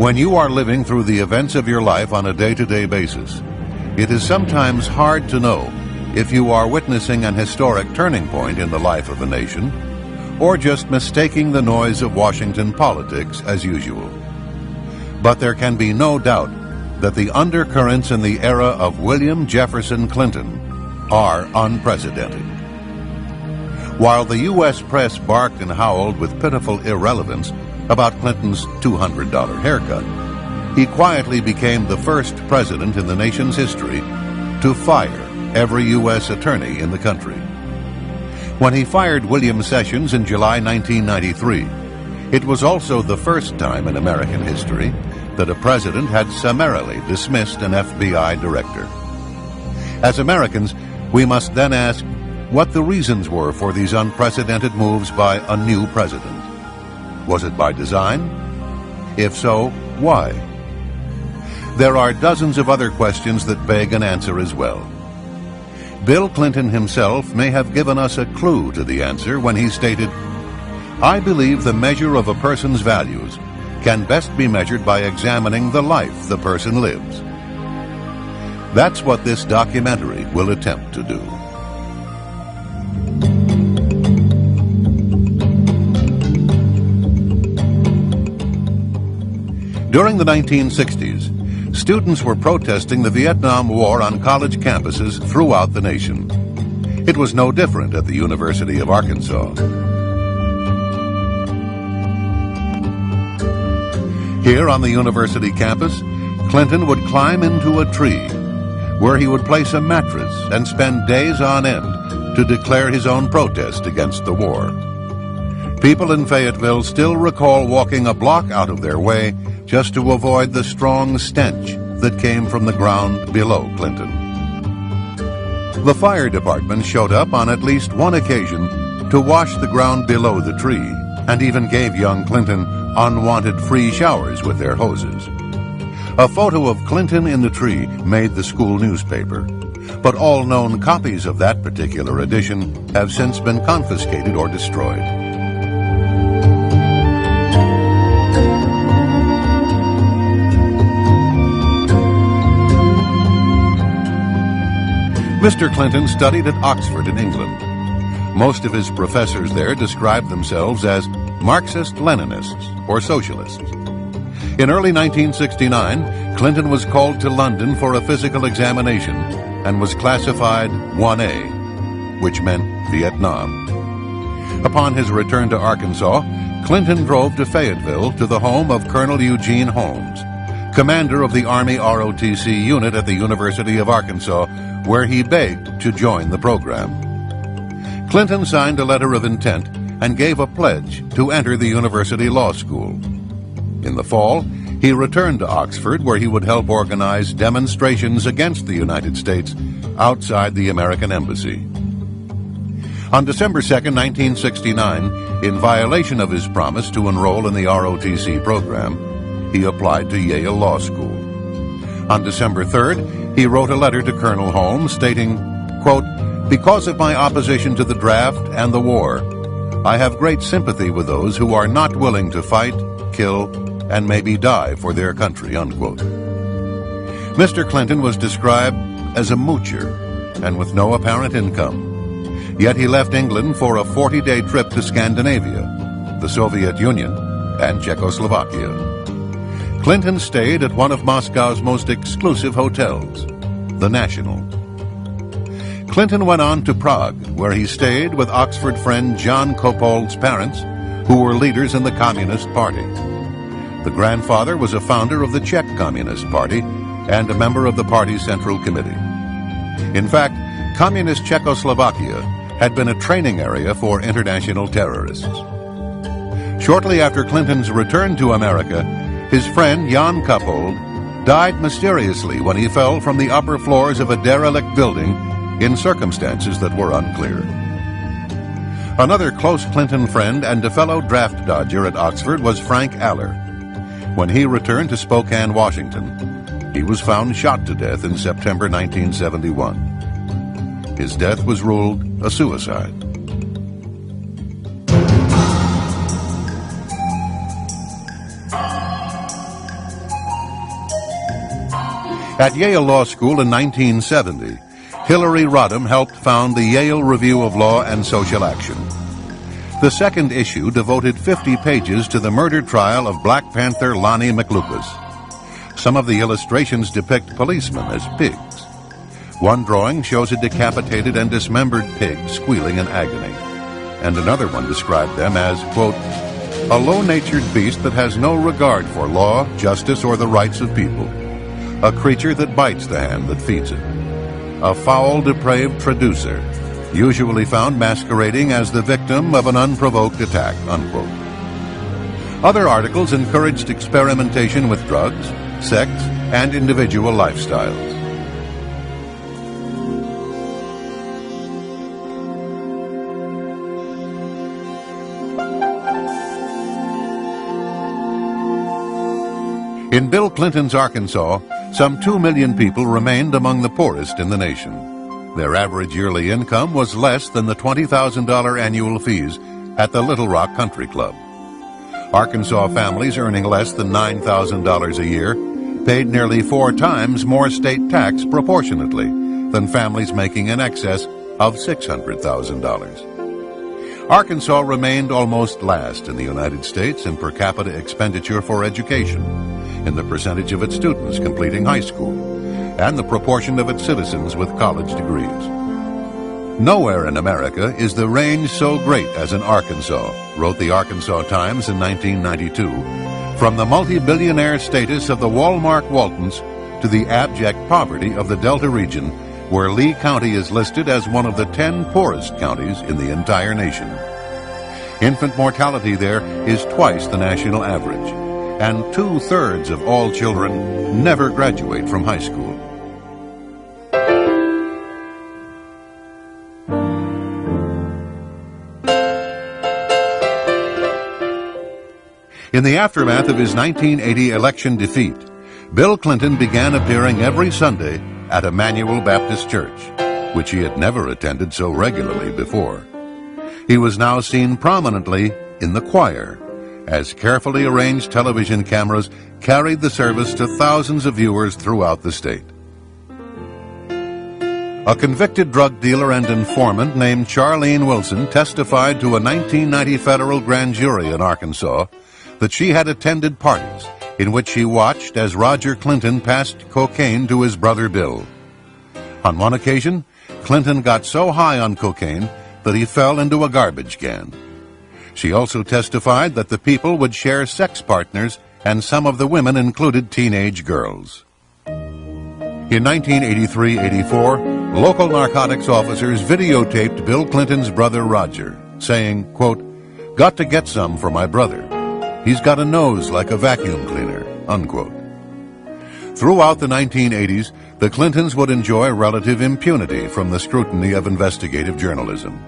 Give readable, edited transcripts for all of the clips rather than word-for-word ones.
When you are living through the events of your life on a day-to-day basis, it is sometimes hard to know if you are witnessing an historic turning point in the life of a nation, or just mistaking the noise of Washington politics as usual. But there can be no doubt that the undercurrents in the era of William Jefferson Clinton are unprecedented. While the U.S. press barked and howled with pitiful irrelevance about Clinton's $200 haircut, he quietly became the first president in the nation's history to fire every U.S. attorney in the country. When he fired William Sessions in July 1993, it was also the first time in American history that a president had summarily dismissed an FBI director. As Americans, we must then ask what the reasons were for these unprecedented moves by a new president. Was it by design? If so, why? There are dozens of other questions that beg an answer as well. Bill Clinton himself may have given us a clue to the answer when he stated, "I believe the measure of a person's values can best be measured by examining the life the person lives." That's what this documentary will attempt to do. During the 1960s, students were protesting the Vietnam War on college campuses throughout the nation. It was no different at the University of Arkansas. Here on the university campus, Clinton would climb into a tree where he would place a mattress and spend days on end to declare his own protest against the war. People in Fayetteville still recall walking a block out of their way just to avoid the strong stench that came from the ground below Clinton. The fire department showed up on at least one occasion to wash the ground below the tree, and even gave young Clinton unwanted free showers with their hoses. A photo of Clinton in the tree made the school newspaper, but all known copies of that particular edition have since been confiscated or destroyed. Mr. Clinton studied at Oxford in England. Most of his professors there described themselves as Marxist-Leninists or socialists. In early 1969, Clinton was called to London for a physical examination and was classified 1A, which meant Vietnam. Upon his return to Arkansas, Clinton drove to Fayetteville to the home of Colonel Eugene Holmes, commander of the Army ROTC unit at the University of Arkansas, where he begged to join the program. Clinton signed a letter of intent and gave a pledge to enter the university law school. In the fall, he returned to Oxford, where he would help organize demonstrations against the United States outside the American embassy. On December 2, 1969, in violation of his promise to enroll in the ROTC program, he applied to Yale Law School. On December 3rd, he wrote a letter to Colonel Holmes stating, quote, "Because of my opposition to the draft and the war, I have great sympathy with those who are not willing to fight, kill, and maybe die for their country," unquote. Mr. Clinton was described as a moocher and with no apparent income. Yet he left England for a 40-day trip to Scandinavia, the Soviet Union, and Czechoslovakia. Clinton stayed at one of Moscow's most exclusive hotels, the National. Clinton went on to Prague, where he stayed with Oxford friend John Kopold's parents, who were leaders in the Communist Party. The grandfather was a founder of the Czech Communist Party and a member of the party's Central Committee. In fact, Communist Czechoslovakia had been a training area for international terrorists. Shortly after Clinton's return to America, his friend Jan Kopold died mysteriously when he fell from the upper floors of a derelict building in circumstances that were unclear. Another close Clinton friend and a fellow draft dodger at Oxford was Frank Aller. When he returned to Spokane, Washington, he was found shot to death in September 1971. His death was ruled a suicide. At Yale Law School in 1970, Hillary Rodham helped found the Yale Review of Law and Social Action. The second issue devoted 50 pages to the murder trial of Black Panther Lonnie McLucas. Some of the illustrations depict policemen as pigs. One drawing shows a decapitated and dismembered pig squealing in agony, and another one described them as, quote, a low-natured beast that has no regard for law, justice, or the rights of people, a creature that bites the hand that feeds it, a foul, depraved traducer, usually found masquerading as the victim of an unprovoked attack, unquote. Other articles encouraged experimentation with drugs, sex, and individual lifestyles. In Bill Clinton's Arkansas, some 2 million people remained among the poorest in the nation. Their average yearly income was less than the $20,000 annual fees at the Little Rock Country Club. Arkansas families earning less than $9,000 a year paid nearly 4 times more state tax proportionately than families making in excess of $600,000. Arkansas remained almost last in the United States in per capita expenditure for education, in the percentage of its students completing high school, and the proportion of its citizens with college degrees. Nowhere in America is the range so great as in Arkansas, wrote the Arkansas Times in 1992, from the multi-billionaire status of the Walmart Waltons to the abject poverty of the Delta region, where Lee County is listed as one of the 10 poorest counties in the entire nation. Infant mortality there is twice the national average, and 2/3 of all children never graduate from high school. In the aftermath of his 1980 election defeat, Bill Clinton began appearing every Sunday at Emmanuel Baptist Church, which he had never attended so regularly before. He was now seen prominently in the choir, as carefully arranged television cameras carried the service to thousands of viewers throughout the state. A convicted drug dealer and informant named Charlene Wilson testified to a 1990 federal grand jury in Arkansas that she had attended parties in which she watched as Roger Clinton passed cocaine to his brother Bill. On one occasion, Clinton got so high on cocaine that he fell into a garbage can. She also testified that the people would share sex partners, and some of the women included teenage girls. In 1983-84, local narcotics officers videotaped Bill Clinton's brother Roger, saying, quote, "Got to get some for my brother. He's got a nose like a vacuum cleaner," unquote. Throughout the 1980s, the Clintons would enjoy relative impunity from the scrutiny of investigative journalism.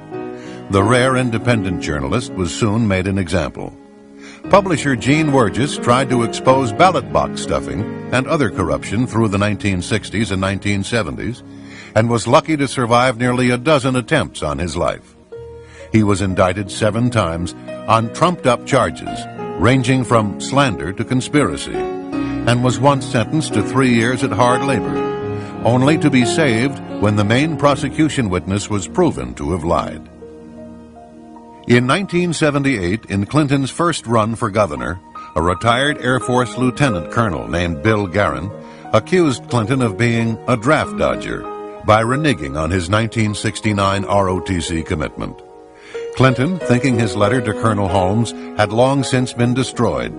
The rare independent journalist was soon made an example. Publisher Gene Wurgis tried to expose ballot box stuffing and other corruption through the 1960s and 1970s, and was lucky to survive nearly a dozen attempts on his life. He was indicted 7 times on trumped-up charges, ranging from slander to conspiracy, and was once sentenced to 3 years at hard labor, only to be saved when the main prosecution witness was proven to have lied. In 1978, in Clinton's first run for governor, a retired Air Force lieutenant colonel named Bill Guerin accused Clinton of being a draft dodger by reneging on his 1969 ROTC commitment. Clinton, thinking his letter to Colonel Holmes had long since been destroyed,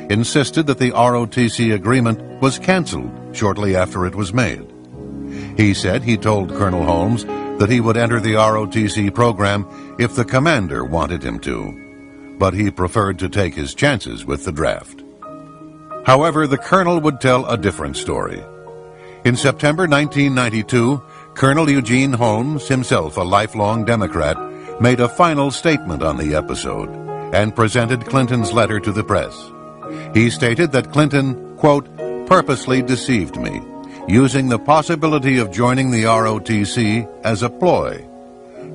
insisted that the ROTC agreement was canceled shortly after it was made. He said he told Colonel Holmes that he would enter the ROTC program if the commander wanted him to, but he preferred to take his chances with the draft. However, the colonel would tell a different story. In September 1992, Colonel Eugene Holmes, himself a lifelong Democrat, made a final statement on the episode and presented Clinton's letter to the press. He stated that Clinton, quote, "purposely deceived me, using the possibility of joining the ROTC as a ploy,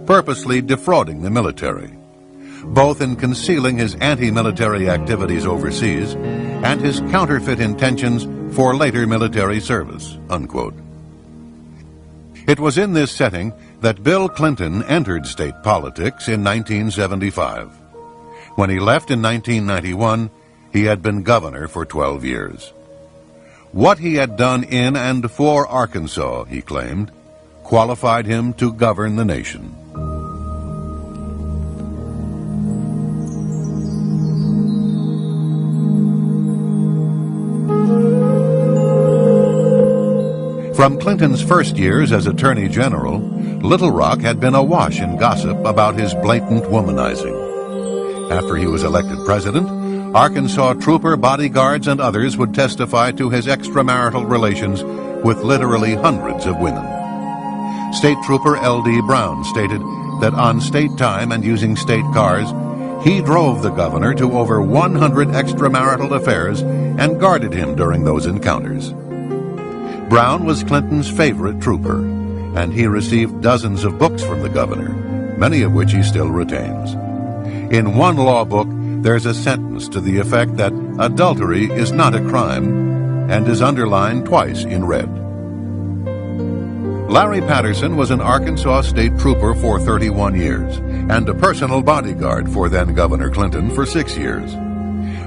purposely defrauding the military. both in concealing his anti-military activities overseas and his counterfeit intentions for later military service, unquote. It was in this setting that Bill Clinton entered state politics in 1975. When he left in 1991, he had been governor for 12 years. What he had done in and for Arkansas, he claimed, qualified him to govern the nation. From Clinton's first years as Attorney General, Little Rock had been awash in gossip about his blatant womanizing. After he was elected president, Arkansas trooper bodyguards and others would testify to his extramarital relations with literally hundreds of women. State Trooper L.D. Brown stated that on state time and using state cars, he drove the governor to over 100 extramarital affairs and guarded him during those encounters. Brown was Clinton's favorite trooper, and he received dozens of books from the governor, many of which he still retains. In one law book, there's a sentence to the effect that adultery is not a crime and is underlined twice in red. Larry Patterson was an Arkansas state trooper for 31 years and a personal bodyguard for then-Governor Clinton for 6 years.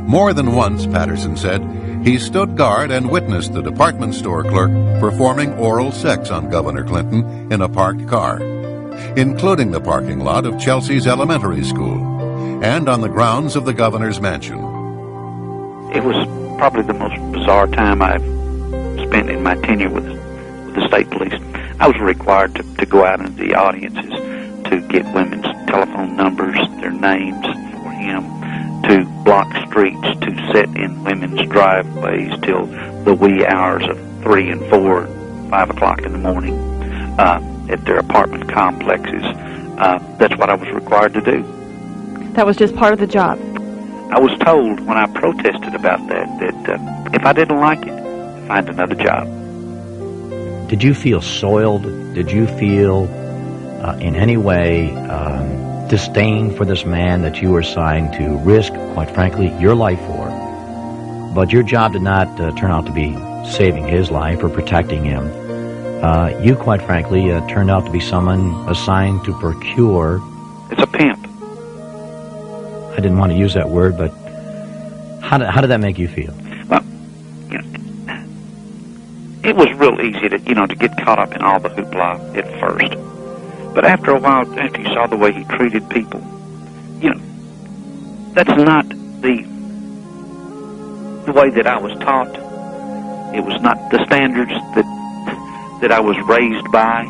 More than once, Patterson said, he stood guard and witnessed the department store clerk performing oral sex on Governor Clinton in a parked car, including the parking lot of Chelsea's elementary school and on the grounds of the governor's mansion. It was probably the most bizarre time I've spent in my tenure with the state police. I was required to go out into the audiences to get women's telephone numbers, their names for him, to block streets, to sit in women's driveways till the wee hours of 3 and 4, 5 o'clock in the morning at their apartment complexes. That's what I was required to do. That was just part of the job. I was told when I protested about that if I didn't like it, find another job. Did you feel soiled? Did you feel in any way disdain for this man that you were assigned to risk, quite frankly, your life for? But your job did not turn out to be saving his life or protecting him. You, quite frankly, turned out to be someone assigned to procure... It's a pimp. I didn't want to use that word, but how did that make you feel? Well, it was real easy to get caught up in all the hoopla at first. But after a while, after you saw the way he treated people, that's not the way that I was taught. It was not the standards that I was raised by.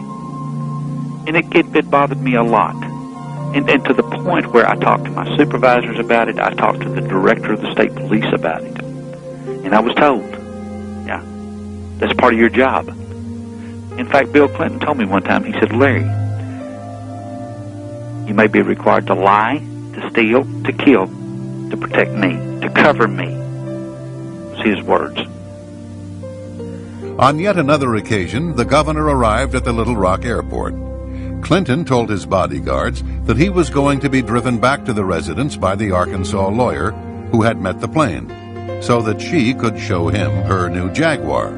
And it bothered me a lot. And to the point where I talked to my supervisors about it, I talked to the director of the state police about it. And I was told, yeah, that's part of your job. In fact, Bill Clinton told me one time, he said, Larry, you may be required to lie, to steal, to kill, to protect me, to cover me. Was his words. On yet another occasion, the governor arrived at the Little Rock airport. Clinton told his bodyguards that he was going to be driven back to the residence by the Arkansas lawyer who had met the plane, so that she could show him her new Jaguar.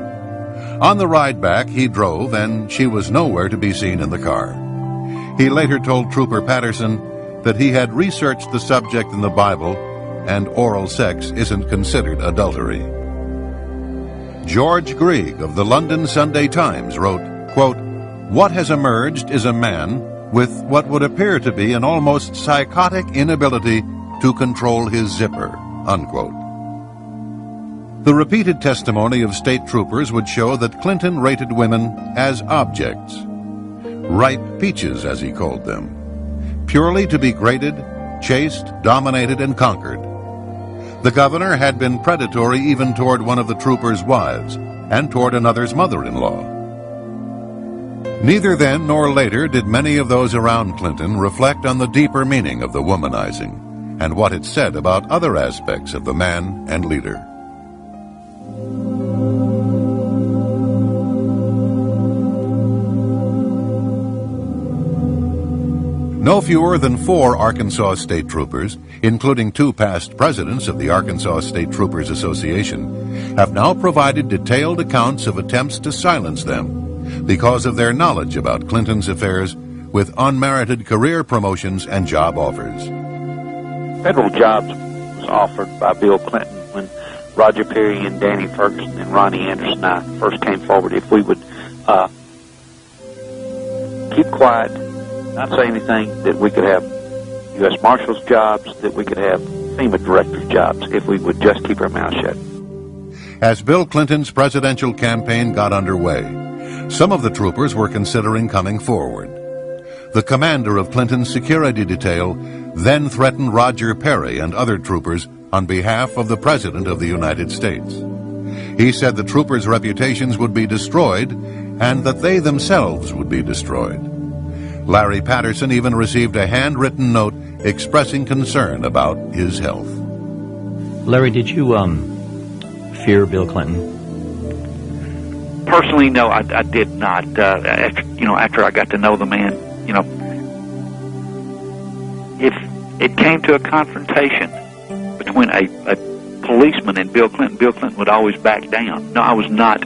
On the ride back, he drove, and she was nowhere to be seen in the car. He later told Trooper Patterson that he had researched the subject in the Bible, and oral sex isn't considered adultery. George Grieg of the London Sunday Times wrote, quote, "What has emerged is a man with what would appear to be an almost psychotic inability to control his zipper," unquote. The repeated testimony of state troopers would show that Clinton rated women as objects, ripe peaches as he called them, purely to be graded, chased, dominated, and conquered. The governor had been predatory even toward one of the troopers' wives and toward another's mother-in-law. Neither then nor later did many of those around Clinton reflect on the deeper meaning of the womanizing and what it said about other aspects of the man and leader. No fewer than 4 Arkansas state troopers, including 2 past presidents of the Arkansas State Troopers Association, have now provided detailed accounts of attempts to silence them because of their knowledge about Clinton's affairs with unmerited career promotions and job offers. Federal jobs was offered by Bill Clinton when Roger Perry and Danny Ferguson and Ronnie Anderson and I first came forward if we would keep quiet, not say anything, that we could have U.S. Marshals jobs, that we could have FEMA director jobs if we would just keep our mouth shut. As Bill Clinton's presidential campaign got underway, some of the troopers were considering coming forward. The commander of Clinton's security detail then threatened Roger Perry and other troopers on behalf of the President of the United States. He said the troopers' reputations would be destroyed and that they themselves would be destroyed. Larry Patterson even received a handwritten note expressing concern about his health. Larry, did you fear Bill Clinton? Personally, no, I did not. After I got to know the man, if it came to a confrontation between a policeman and Bill Clinton would always back down. No, I was not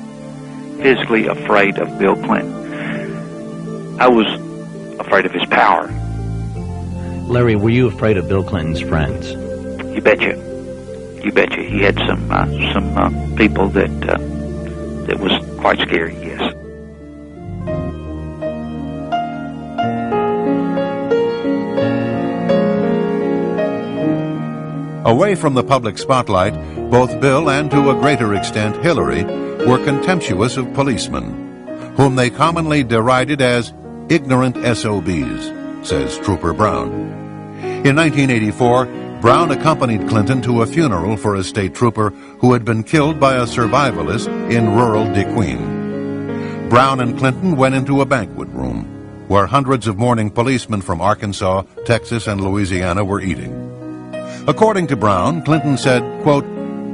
physically afraid of Bill Clinton. I was afraid of his power. Larry, were you afraid of Bill Clinton's friends? You betcha. You betcha. He had some people that was quite scary, yes. Away from the public spotlight, both Bill and to a greater extent Hillary were contemptuous of policemen, whom they commonly derided as ignorant SOBs, says Trooper Brown. In 1984, Brown accompanied Clinton to a funeral for a state trooper who had been killed by a survivalist in rural DeQueen. Brown and Clinton went into a banquet room where hundreds of mourning policemen from Arkansas, Texas, and Louisiana were eating. According to Brown, Clinton said, quote,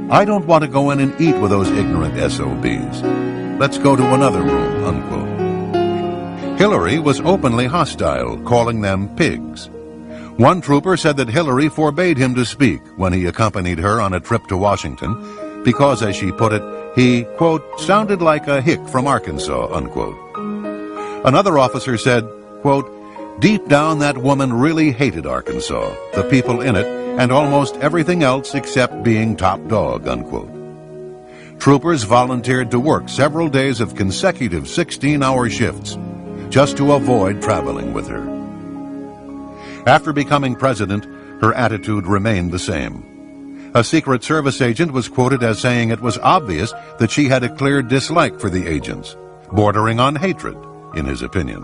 "I don't want to go in and eat with those ignorant SOBs. Let's go to another room," unquote. Hillary was openly hostile, calling them pigs. One trooper said that Hillary forbade him to speak when he accompanied her on a trip to Washington because, as she put it, he, quote, "sounded like a hick from Arkansas," unquote. Another officer said, quote, "Deep down that woman really hated Arkansas, the people in it, and almost everything else except being top dog," unquote. Troopers volunteered to work several days of consecutive 16-hour shifts just to avoid traveling with her. After becoming president, her attitude remained the same. A Secret Service agent was quoted as saying it was obvious that she had a clear dislike for the agents, bordering on hatred, in his opinion.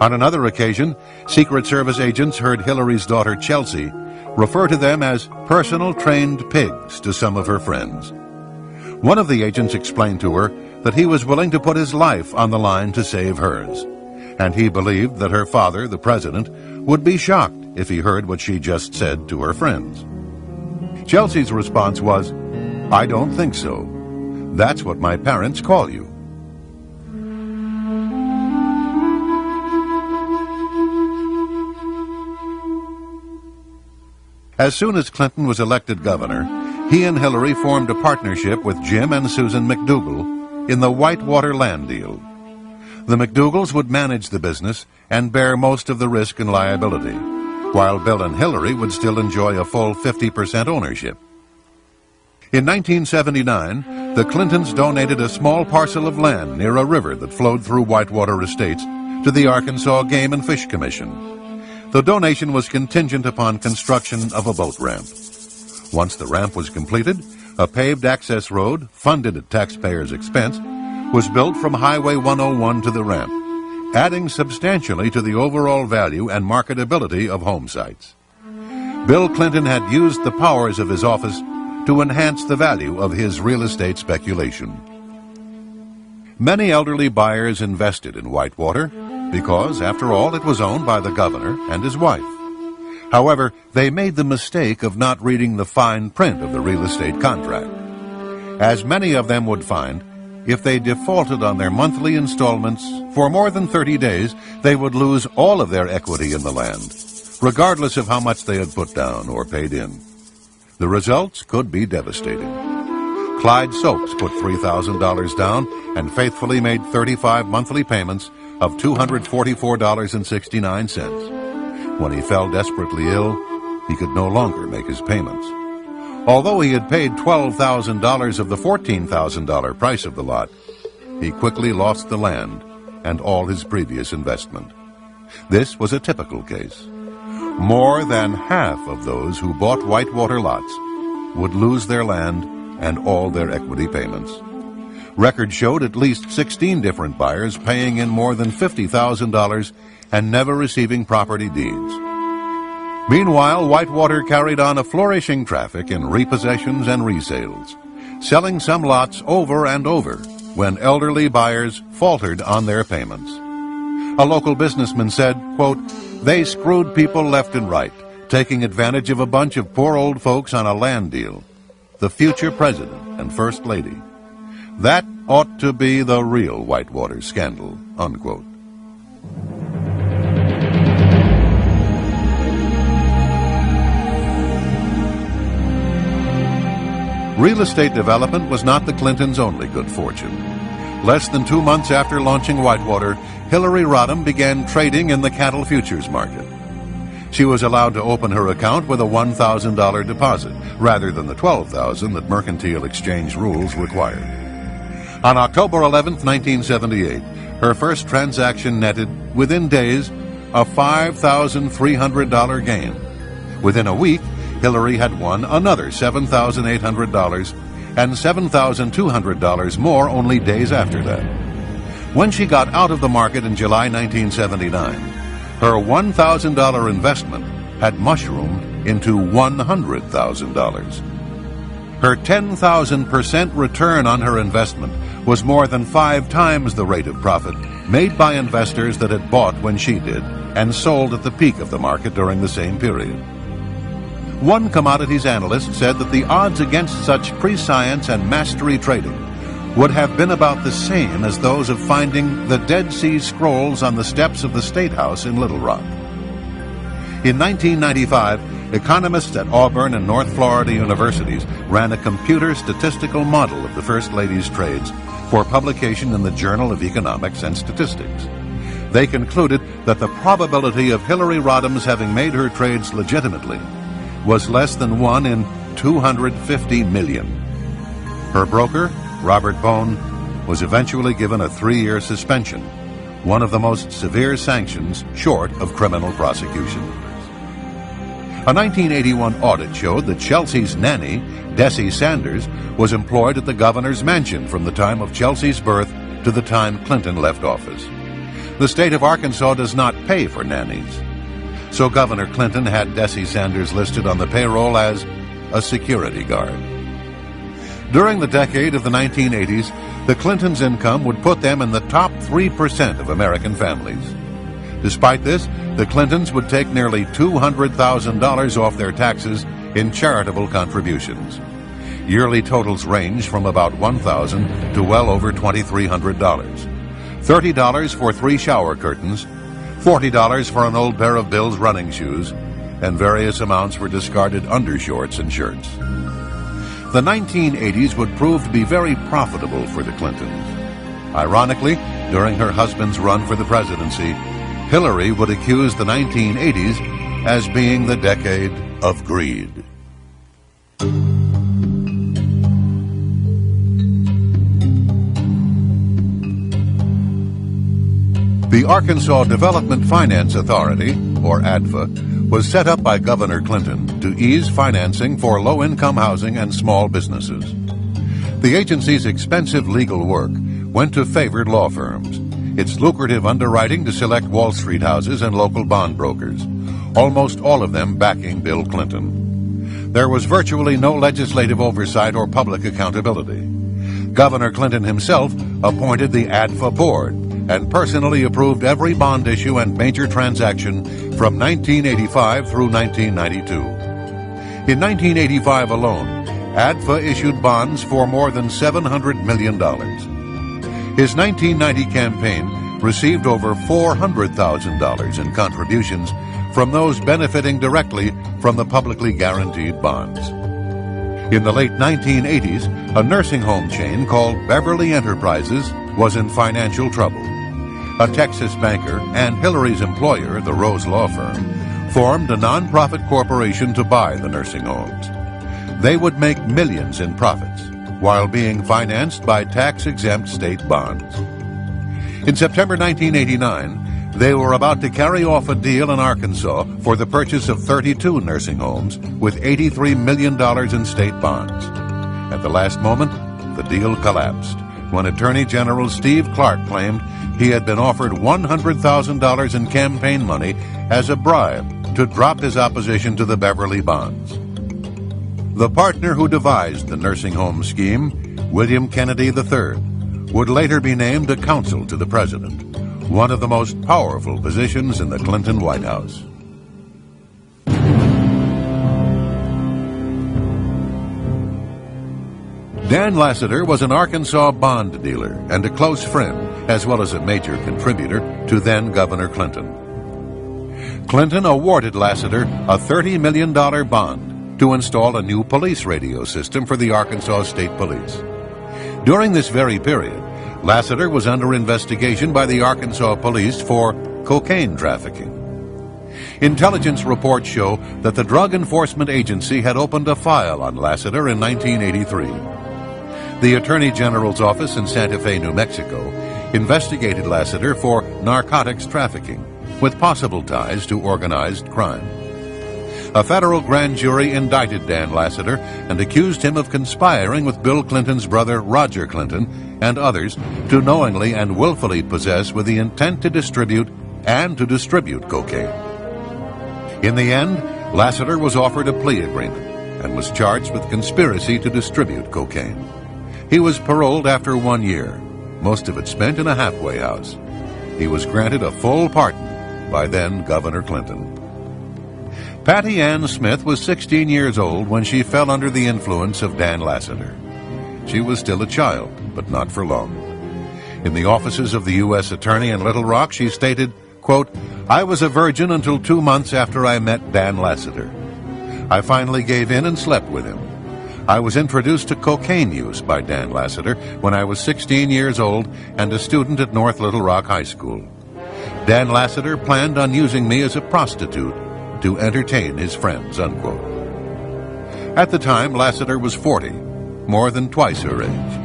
On another occasion, Secret Service agents heard Hillary's daughter Chelsea refer to them as personal trained pigs to some of her friends. One of the agents explained to her that he was willing to put his life on the line to save hers, and he believed that her father, the president, would be shocked if he heard what she just said to her friends. Chelsea's response was, "I don't think so. That's what my parents call you." As soon as Clinton was elected governor, he and Hillary formed a partnership with Jim and Susan McDougal in the Whitewater land deal. The McDougals would manage the business and bear most of the risk and liability, while Bill and Hillary would still enjoy a full 50% ownership. In 1979, the Clintons donated a small parcel of land near a river that flowed through Whitewater Estates to the Arkansas Game and Fish Commission. The donation was contingent upon construction of a boat ramp. Once the ramp was completed, a paved access road, funded at taxpayers' expense, was built from Highway 101 to the ramp, adding substantially to the overall value and marketability of home sites. Bill Clinton had used the powers of his office to enhance the value of his real estate speculation. Many elderly buyers invested in Whitewater because, after all, it was owned by the governor and his wife. However, they made the mistake of not reading the fine print of the real estate contract. As many of them would find, if they defaulted on their monthly installments for more than 30 days, they would lose all of their equity in the land, regardless of how much they had put down or paid in. The results could be devastating. Clyde Soaps put $3,000 down and faithfully made 35 monthly payments of $244.69. When he fell desperately ill, he could no longer make his payments. Although he had paid $12,000 of the $14,000 price of the lot, he quickly lost the land and all his previous investment. This was a typical case. More than half of those who bought whitewater lots would lose their land and all their equity payments. Records showed at least 16 different buyers paying in more than $50,000 and never receiving property deeds. Meanwhile, Whitewater carried on a flourishing traffic in repossessions and resales, selling some lots over and over when elderly buyers faltered on their payments. A local businessman said, quote, "They screwed people left and right, taking advantage of a bunch of poor old folks on a land deal. The future president and first lady. That ought to be the real Whitewater scandal," unquote. Real estate development was not the Clintons' only good fortune. Less than 2 months after launching Whitewater, Hillary Rodham began trading in the cattle futures market. She was allowed to open her account with a $1,000 deposit, rather than the $12,000 that mercantile exchange rules required. On October 11, 1978, her first transaction netted, within days, a $5,300 gain. Within a week, Hillary had won another $7,800 and $7,200 more only days after that. When she got out of the market in July 1979, her $1,000 investment had mushroomed into $100,000. Her 10,000% return on her investment was more than 5 times the rate of profit made by investors that had bought when she did and sold at the peak of the market during the same period. One commodities analyst said that the odds against such prescience and mastery trading would have been about the same as those of finding the Dead Sea Scrolls on the steps of the State House in Little Rock. In 1995, economists at Auburn and North Florida universities ran a computer statistical model of the First Lady's trades for publication in the Journal of Economics and Statistics. They concluded that the probability of Hillary Rodham's having made her trades legitimately was less than 1 in 250 million. Her broker, Robert Bone, was eventually given a 3-year suspension, one of the most severe sanctions short of criminal prosecution. A 1981 audit showed that Chelsea's nanny, Dessie Sanders, was employed at the governor's mansion from the time of Chelsea's birth to the time Clinton left office. The state of Arkansas does not pay for nannies, so Governor Clinton had Dessie Sanders listed on the payroll as a security guard. During the decade of the 1980s, the Clintons' income would put them in the top 3% of American families. Despite this, the Clintons would take nearly $200,000 off their taxes in charitable contributions. Yearly totals range from about $1,000 to well over $2,300. $30 for 3 shower curtains, $40 for an old pair of Bill's running shoes, and various amounts for discarded undershorts and shirts. The 1980s would prove to be very profitable for the Clintons. Ironically, during her husband's run for the presidency, Hillary would accuse the 1980s as being the decade of greed. The Arkansas Development Finance Authority, or ADFA, was set up by Governor Clinton to ease financing for low-income housing and small businesses. The agency's expensive legal work went to favored law firms, its lucrative underwriting to select Wall Street houses and local bond brokers, almost all of them backing Bill Clinton. There was virtually no legislative oversight or public accountability. Governor Clinton himself appointed the ADFA board and personally approved every bond issue and major transaction from 1985 through 1992. In 1985 alone, ADFA issued bonds for more than $700 million. His 1990 campaign received over $400,000 in contributions from those benefiting directly from the publicly guaranteed bonds. In the late 1980s, a nursing home chain called Beverly Enterprises was in financial trouble. A Texas banker and Hillary's employer, the Rose Law Firm, formed a nonprofit corporation to buy the nursing homes. They would make millions in profits while being financed by tax-exempt state bonds. In September 1989, they were about to carry off a deal in Arkansas for the purchase of 32 nursing homes with $83 million in state bonds. At the last moment, the deal collapsed when Attorney General Steve Clark claimed he had been offered $100,000 in campaign money as a bribe to drop his opposition to the Beverly bonds. The partner who devised the nursing home scheme, William Kennedy III, would later be named a counsel to the president, one of the most powerful positions in the Clinton White House. Dan Lassiter was an Arkansas bond dealer and a close friend, as well as a major contributor to then Governor Clinton. Clinton awarded Lassiter a $30 million bond to install a new police radio system for the Arkansas State Police. During this very period, Lassiter was under investigation by the Arkansas police for cocaine trafficking. Intelligence reports show that the Drug Enforcement Agency had opened a file on Lassiter in 1983. The Attorney General's office in Santa Fe, New Mexico, investigated Lassiter for narcotics trafficking, with possible ties to organized crime. A federal grand jury indicted Dan Lassiter and accused him of conspiring with Bill Clinton's brother Roger Clinton and others to knowingly and willfully possess with the intent to distribute cocaine. In the end, Lassiter was offered a plea agreement and was charged with conspiracy to distribute cocaine. He was paroled after 1 year, most of it spent in a halfway house. He was granted a full pardon by then Governor Clinton. Patty Ann Smith was 16 years old when she fell under the influence of Dan Lassiter. She was still a child, but not for long. In the offices of the U.S. Attorney in Little Rock, she stated, quote, "I was a virgin until 2 months after I met Dan Lassiter. I finally gave in and slept with him. I was introduced to cocaine use by Dan Lassiter when I was 16 years old and a student at North Little Rock High School. Dan Lassiter planned on using me as a prostitute to entertain his friends," unquote. At the time, Lassiter was 40, more than twice her age.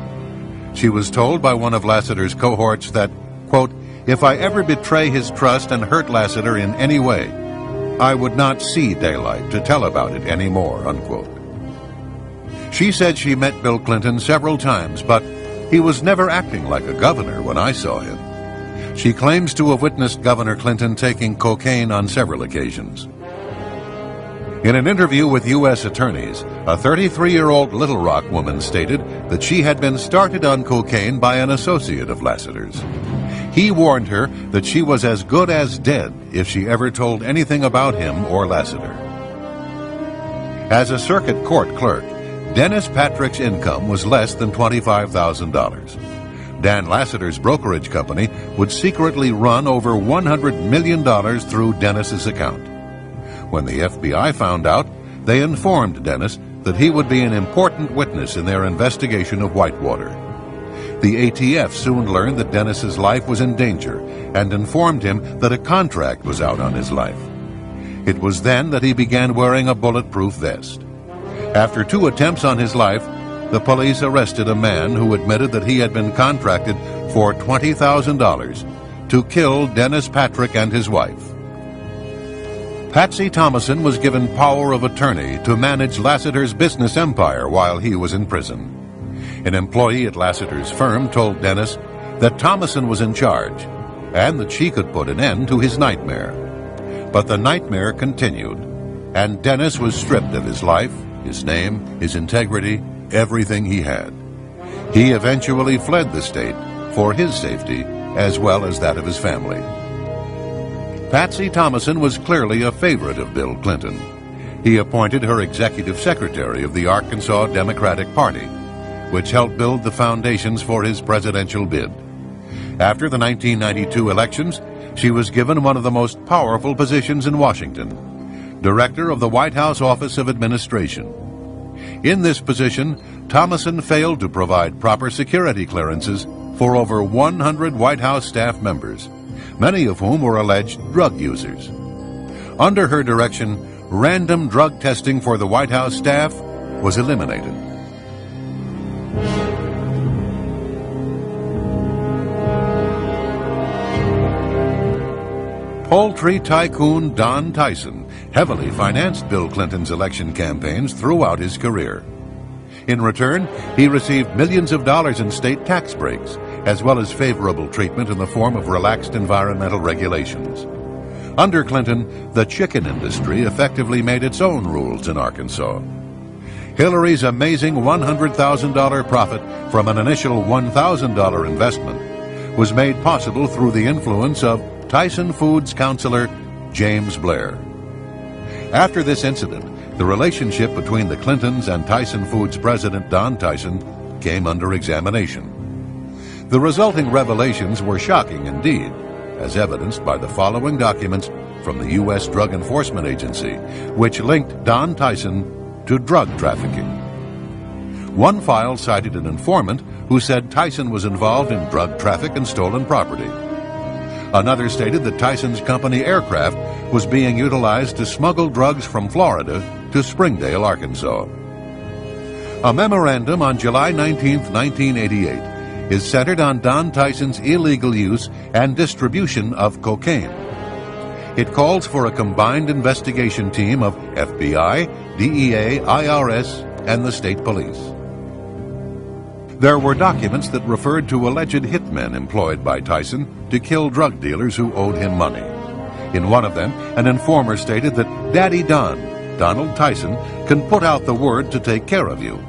She was told by one of Lassiter's cohorts that, quote, "If I ever betray his trust and hurt Lassiter in any way, I would not see daylight to tell about it anymore," unquote. She said she met Bill Clinton several times, but he was never acting like a governor when I saw him. She claims to have witnessed Governor Clinton taking cocaine on several occasions. In an interview with U.S. attorneys, a 33-year-old Little Rock woman stated that she had been started on cocaine by an associate of Lassiter's. He warned her that she was as good as dead if she ever told anything about him or Lassiter. As a circuit court clerk, Dennis Patrick's income was less than $25,000. Dan Lassiter's brokerage company would secretly run over $100 million through Dennis's account. When the FBI found out, they informed Dennis that he would be an important witness in their investigation of Whitewater. The ATF soon learned that Dennis's life was in danger and informed him that a contract was out on his life. It was then that he began wearing a bulletproof vest. After 2 attempts on his life, the police arrested a man who admitted that he had been contracted for $20,000 to kill Dennis Patrick and his wife. Patsy Thomason was given power of attorney to manage Lassiter's business empire while he was in prison. An employee at Lassiter's firm told Dennis that Thomason was in charge and that she could put an end to his nightmare. But the nightmare continued, and Dennis was stripped of his life, his name, his integrity, everything he had. He eventually fled the state for his safety as well as that of his family. Patsy Thomason was clearly a favorite of Bill Clinton. He appointed her executive secretary of the Arkansas Democratic Party, which helped build the foundations for his presidential bid. After the 1992 elections, she was given one of the most powerful positions in Washington, Director of the White House Office of Administration. In this position, Thomason failed to provide proper security clearances for over 100 White House staff members, many of whom were alleged drug users. Under her direction, random drug testing for the White House staff was eliminated. Poultry tycoon Don Tyson heavily financed Bill Clinton's election campaigns throughout his career. In return, he received millions of dollars in state tax breaks, as well as favorable treatment in the form of relaxed environmental regulations. Under Clinton, the chicken industry effectively made its own rules in Arkansas. Hillary's amazing $100,000 profit from an initial $1,000 investment was made possible through the influence of Tyson Foods counselor James Blair. After this incident, the relationship between the Clintons and Tyson Foods president Don Tyson came under examination. The resulting revelations were shocking indeed, as evidenced by the following documents from the U.S. Drug Enforcement Agency, which linked Don Tyson to drug trafficking. One file cited an informant who said Tyson was involved in drug traffic and stolen property. Another stated that Tyson's company aircraft was being utilized to smuggle drugs from Florida to Springdale, Arkansas. A memorandum on July 19, 1988, is centered on Don Tyson's illegal use and distribution of cocaine. It calls for a combined investigation team of FBI, DEA, IRS, and the state police. There were documents that referred to alleged hitmen employed by Tyson to kill drug dealers who owed him money. In one of them, an informer stated that Daddy Don, Donald Tyson, can put out the word to take care of you.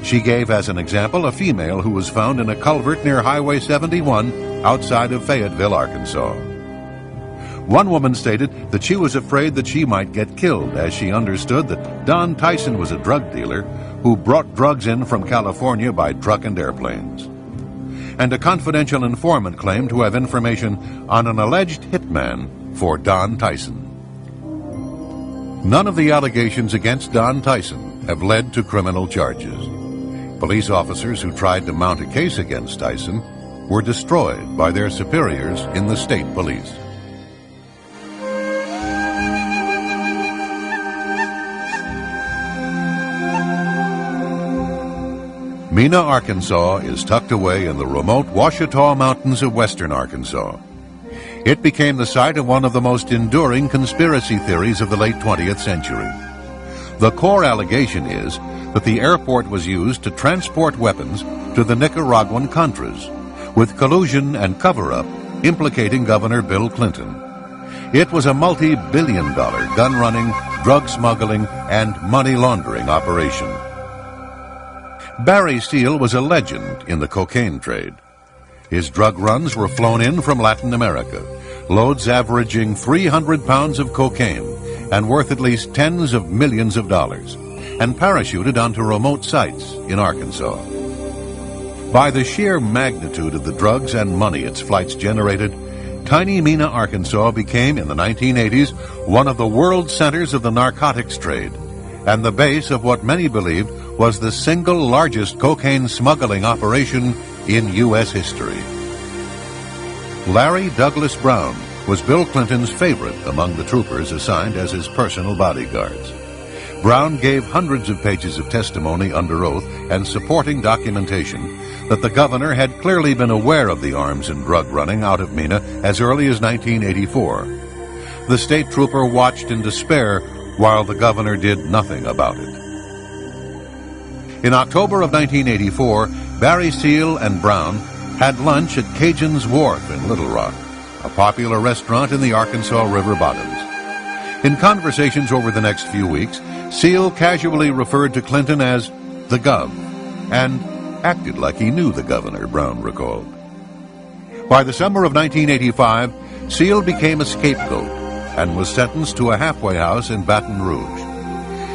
She gave as an example a female who was found in a culvert near Highway 71 outside of Fayetteville, Arkansas. One woman stated that she was afraid that she might get killed, as she understood that Don Tyson was a drug dealer who brought drugs in from California by truck and airplanes. And a confidential informant claimed to have information on an alleged hitman for Don Tyson. None of the allegations against Don Tyson have led to criminal charges. Police officers who tried to mount a case against Tyson were destroyed by their superiors in the state police. Mena, Arkansas is tucked away in the remote Ouachita Mountains of western Arkansas. It became the site of one of the most enduring conspiracy theories of the late 20th century. The core allegation is that the airport was used to transport weapons to the Nicaraguan Contras, with collusion and cover-up implicating Governor Bill Clinton. It was a multi-billion-dollar gun-running, drug smuggling, and money laundering operation. Barry Steele was a legend in the cocaine trade. His drug runs were flown in from Latin America, loads averaging 300 pounds of cocaine and worth at least tens of millions of dollars, and parachuted onto remote sites in Arkansas. By the sheer magnitude of the drugs and money its flights generated, tiny Mena, Arkansas became, in the 1980s, one of the world centers of the narcotics trade, and the base of what many believed was the single largest cocaine smuggling operation in U.S. history. Larry Douglas Brown was Bill Clinton's favorite among the troopers assigned as his personal bodyguards. Brown gave hundreds of pages of testimony under oath and supporting documentation that the governor had clearly been aware of the arms and drug running out of Mena as early as 1984. The state trooper watched in despair while the governor did nothing about it. In October of 1984, Barry Steele and Brown had lunch at Cajun's Wharf in Little Rock, a popular restaurant in the Arkansas River bottoms. In conversations over the next few weeks, Steele casually referred to Clinton as the Gov, and acted like he knew the governor, Brown recalled. By the summer of 1985, Steele became a scapegoat and was sentenced to a halfway house in Baton Rouge.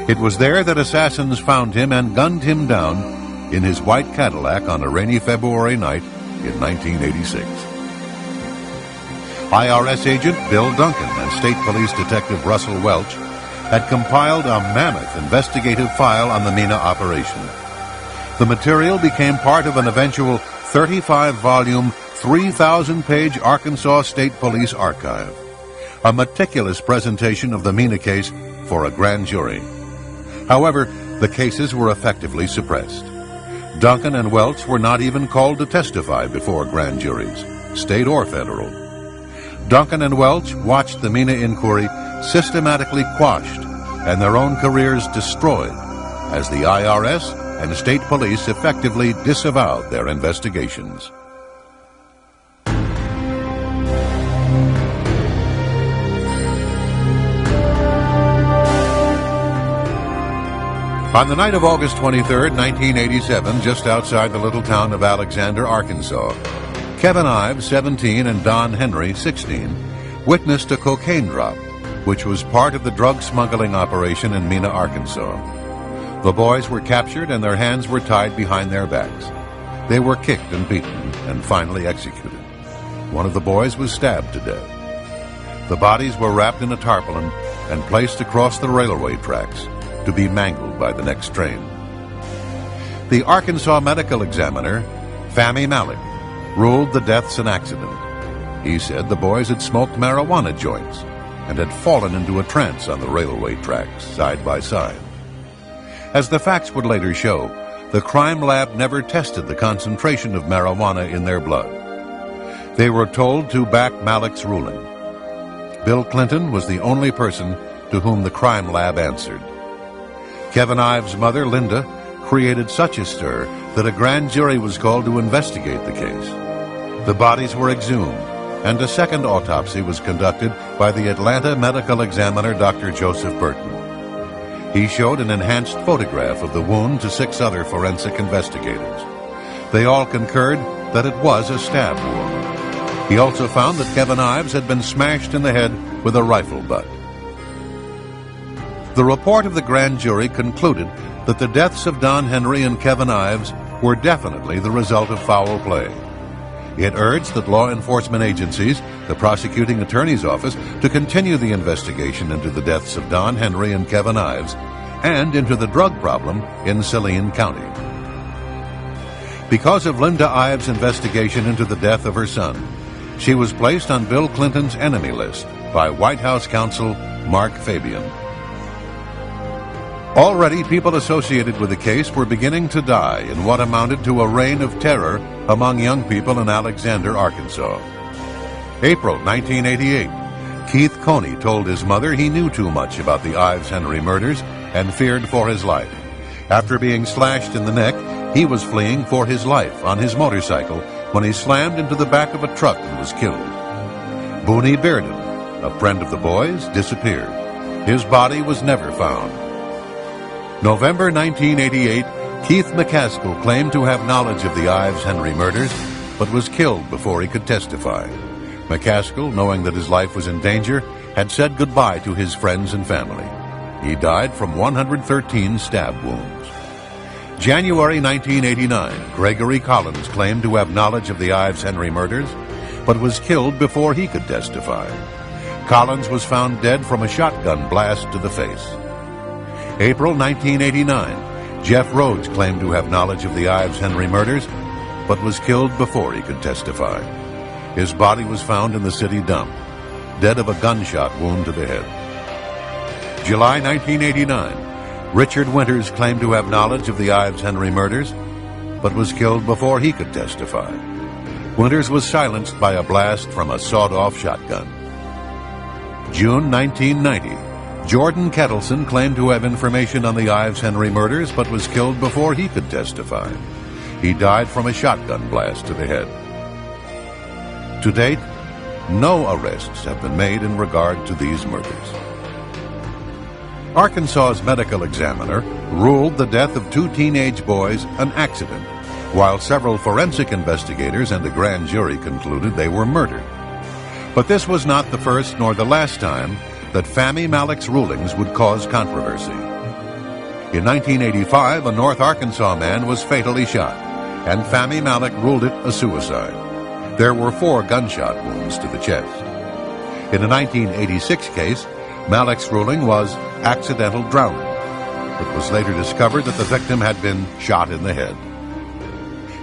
It was there that assassins found him and gunned him down in his white Cadillac on a rainy February night in 1986. IRS agent Bill Duncan and State Police Detective Russell Welch had compiled a mammoth investigative file on the Mina operation. The material became part of an eventual 35-volume, 3,000-page Arkansas State Police archive, a meticulous presentation of the Mina case for a grand jury. However, the cases were effectively suppressed. Duncan and Welch were not even called to testify before grand juries, state or federal. Duncan and Welch watched the Mina inquiry systematically quashed and their own careers destroyed as the IRS and state police effectively disavowed their investigations. On the night of August 23, 1987, just outside the little town of Alexander, Arkansas, Kevin Ives, 17, and Don Henry, 16, witnessed a cocaine drop, which was part of the drug smuggling operation in Mina, Arkansas. The boys were captured and their hands were tied behind their backs. They were kicked and beaten and finally executed. One of the boys was stabbed to death. The bodies were wrapped in a tarpaulin and placed across the railway tracks to be mangled by the next train. The Arkansas medical examiner, Fahmy Malik, ruled the deaths an accident. He said the boys had smoked marijuana joints and had fallen into a trance on the railway tracks side by side. As the facts would later show, the crime lab never tested the concentration of marijuana in their blood. They were told to back Malik's ruling. Bill Clinton was the only person to whom the crime lab answered. Kevin Ives' mother, Linda, created such a stir that a grand jury was called to investigate the case. The bodies were exhumed, and a second autopsy was conducted by the Atlanta medical examiner, Dr. Joseph Burton. He showed an enhanced photograph of the wound to 6 other forensic investigators. They all concurred that it was a stab wound. He also found that Kevin Ives had been smashed in the head with a rifle butt. The report of the grand jury concluded that the deaths of Don Henry and Kevin Ives were definitely the result of foul play. It urged that law enforcement agencies, the prosecuting attorney's office, to continue the investigation into the deaths of Don Henry and Kevin Ives and into the drug problem in Saline County. Because of Linda Ives' investigation into the death of her son, she was placed on Bill Clinton's enemy list by White House counsel Mark Fabian. Already, people associated with the case were beginning to die in what amounted to a reign of terror among young people in Alexander, Arkansas. April 1988, Keith Coney told his mother he knew too much about the Ives-Henry murders and feared for his life. After being slashed in the neck, he was fleeing for his life on his motorcycle when he slammed into the back of a truck and was killed. Booney Bearden, a friend of the boys, disappeared. His body was never found. November 1988, Keith McCaskill claimed to have knowledge of the Ives-Henry murders, but was killed before he could testify. McCaskill, knowing that his life was in danger, had said goodbye to his friends and family. He died from 113 stab wounds. January 1989, Gregory Collins claimed to have knowledge of the Ives-Henry murders, but was killed before he could testify. Collins was found dead from a shotgun blast to the face. April 1989, Jeff Rhodes claimed to have knowledge of the Ives-Henry murders, but was killed before he could testify. His body was found in the city dump, dead of a gunshot wound to the head. July 1989, Richard Winters claimed to have knowledge of the Ives-Henry murders, but was killed before he could testify. Winters was silenced by a blast from a sawed-off shotgun. June 1990, Jordan Kettleson claimed to have information on the Ives-Henry murders, but was killed before he could testify. He died from a shotgun blast to the head. To date, no arrests have been made in regard to these murders. Arkansas's medical examiner ruled the death of 2 teenage boys an accident, while several forensic investigators and a grand jury concluded they were murdered. But this was not the first nor the last time that Fahmy Malik's rulings would cause controversy. In 1985, a North Arkansas man was fatally shot, and Fahmy Malik ruled it a suicide. There were 4 gunshot wounds to the chest. In a 1986 case, Malik's ruling was accidental drowning. It was later discovered that the victim had been shot in the head.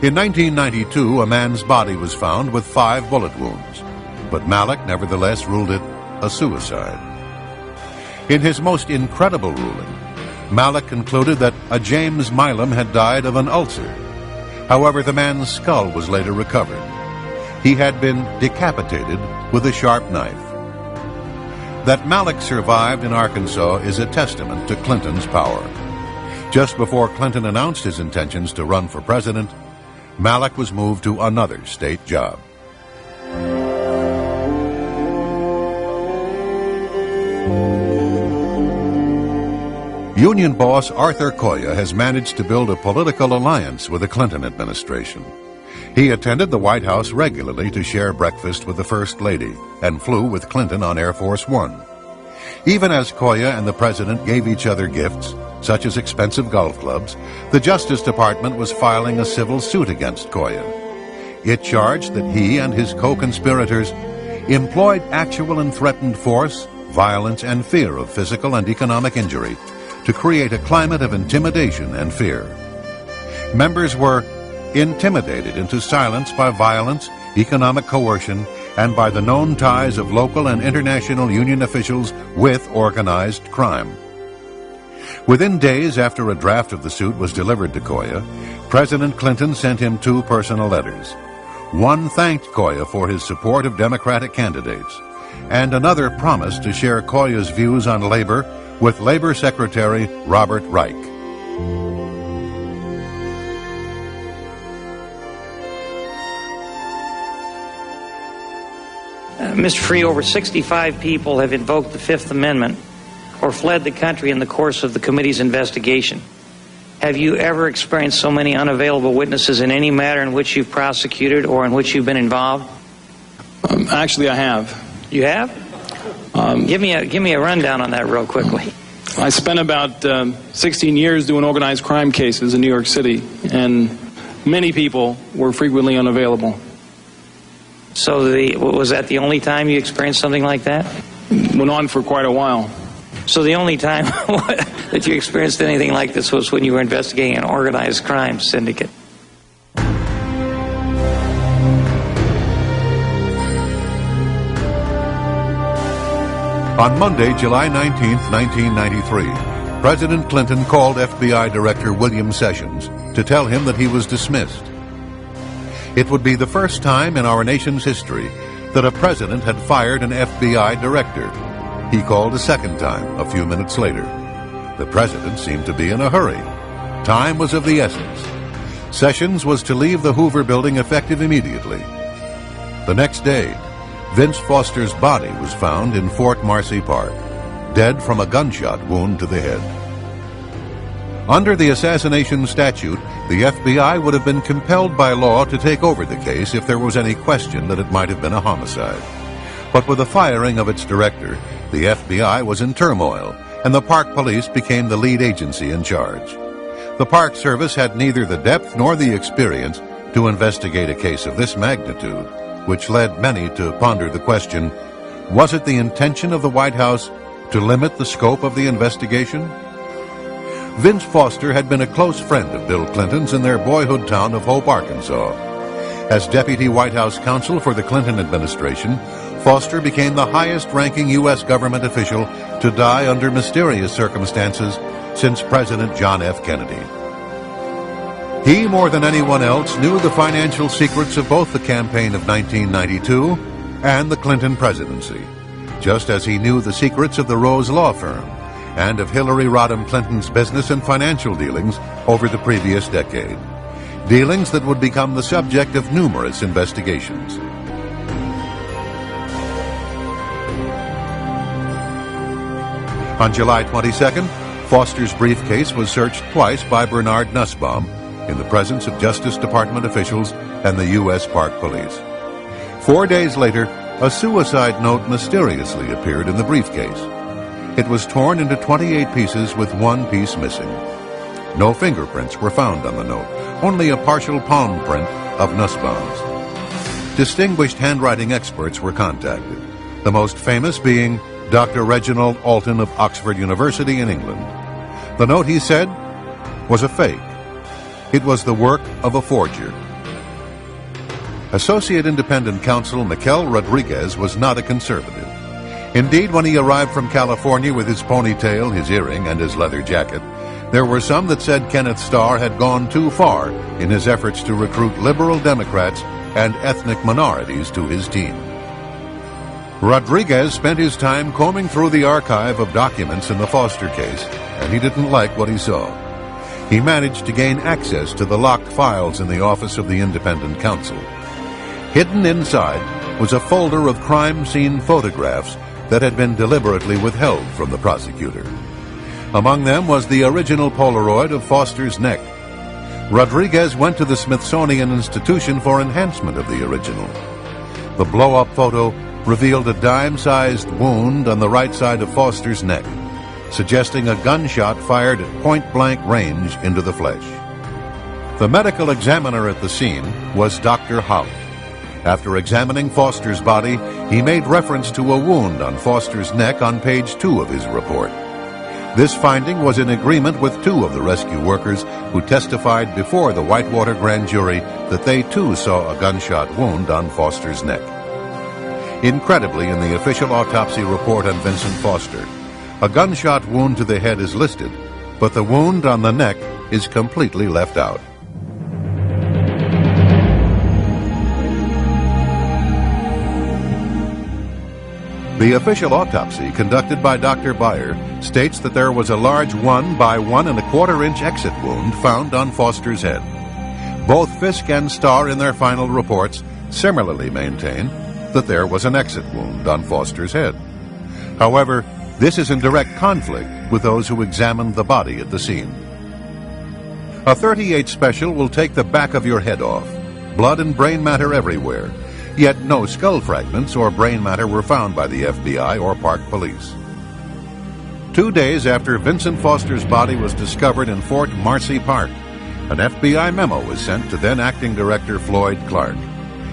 In 1992, a man's body was found with 5 bullet wounds, but Malik nevertheless ruled it a suicide. In his most incredible ruling, Malik concluded that a James Milam had died of an ulcer. However, the man's skull was later recovered. He had been decapitated with a sharp knife. That Malik survived in Arkansas is a testament to Clinton's power. Just before Clinton announced his intentions to run for president, Malik was moved to another state job. Union boss Arthur Koya has managed to build a political alliance with the Clinton administration. He attended the White House regularly to share breakfast with the First Lady and flew with Clinton on Air Force One. Even as Koya and the president gave each other gifts, such as expensive golf clubs, the Justice Department was filing a civil suit against Koya. It charged that he and his co-conspirators employed actual and threatened force, violence, and fear of physical and economic injury to create a climate of intimidation and fear. Members were intimidated into silence by violence, economic coercion, and by the known ties of local and international union officials with organized crime. Within days after a draft of the suit was delivered to Koya, President Clinton sent him 2 personal letters. One thanked Koya for his support of Democratic candidates, and another promised to share Koya's views on labor with Labor Secretary Robert Reich. Mr. Free, over 65 people have invoked the Fifth Amendment or fled the country in the course of the committee's investigation. Have you ever experienced so many unavailable witnesses in any matter in which you've prosecuted or in which you've been involved? Actually, I have. You have? Give me a rundown on that real quickly. I spent about 16 years doing organized crime cases in New York City, and many people were frequently unavailable. So was that the only time you experienced something like that? Went on for quite a while. So the only time that you experienced anything like this was when you were investigating an organized crime syndicate? On Monday, July 19, 1993, President Clinton called FBI Director William Sessions to tell him that he was dismissed. It would be the first time in our nation's history that a president had fired an FBI director. He called a second time a few minutes later. The president seemed to be in a hurry. Time was of the essence. Sessions was to leave the Hoover building effective immediately. The next day, Vince Foster's body was found in Fort Marcy Park, dead from a gunshot wound to the head. Under the assassination statute, the FBI would have been compelled by law to take over the case if there was any question that it might have been a homicide. But with the firing of its director, the FBI was in turmoil, and the Park Police became the lead agency in charge. The Park Service had neither the depth nor the experience to investigate a case of this magnitude, which led many to ponder the question, was it the intention of the White House to limit the scope of the investigation? Vince Foster had been a close friend of Bill Clinton's in their boyhood town of Hope, Arkansas. As Deputy White House Counsel for the Clinton administration, Foster became the highest-ranking U.S. government official to die under mysterious circumstances since President John F. Kennedy. He, more than anyone else, knew the financial secrets of both the campaign of 1992 and the Clinton presidency, just as he knew the secrets of the Rose Law Firm and of Hillary Rodham Clinton's business and financial dealings over the previous decade, dealings that would become the subject of numerous investigations. On July 22nd, Foster's briefcase was searched twice by Bernard Nussbaum in the presence of Justice Department officials and the U.S. Park Police. 4 days later, a suicide note mysteriously appeared in the briefcase. It was torn into 28 pieces with one piece missing. No fingerprints were found on the note, only a partial palm print of Nussbaum's. Distinguished handwriting experts were contacted. the most famous being Dr. Reginald Alton of Oxford University in England. The note, he said, was a fake. It was the work of a forger. Associate Independent Counsel Mikel Rodriguez was not a conservative. Indeed, when he arrived from California with his ponytail, his earring, and his leather jacket, there were some that said Kenneth Starr had gone too far in his efforts to recruit liberal Democrats and ethnic minorities to his team. Rodriguez spent his time combing through the archive of documents in the Foster case, and he didn't like what he saw. He managed to gain access to the locked files in the office of the Independent Counsel. Hidden inside was a folder of crime scene photographs that had been deliberately withheld from the prosecutor. Among them was the original Polaroid of Foster's neck. Rodriguez went to the Smithsonian Institution for enhancement of the original. The blow-up photo revealed a dime-sized wound on the right side of Foster's neck, suggesting a gunshot fired at point-blank range into the flesh. The medical examiner at the scene was Dr. Hout. After examining Foster's body, he made reference to a wound on Foster's neck on page 2 of his report. This finding was in agreement with 2 of the rescue workers who testified before the Whitewater grand jury that they too saw a gunshot wound on Foster's neck. Incredibly, in the official autopsy report on Vincent Foster, a gunshot wound to the head is listed, but the wound on the neck is completely left out. The official autopsy conducted by Dr. Beyer states that there was a large 1 by 1 1/4 inch exit wound found on Foster's head. Both Fisk and Starr in their final reports similarly maintain that there was an exit wound on Foster's head. However, this is in direct conflict with those who examined the body at the scene. A .38 special will take the back of your head off, blood and brain matter everywhere, yet no skull fragments or brain matter were found by the FBI or Park Police. 2 days after Vincent Foster's body was discovered in Fort Marcy Park, an FBI memo was sent to then-acting Director Floyd Clark.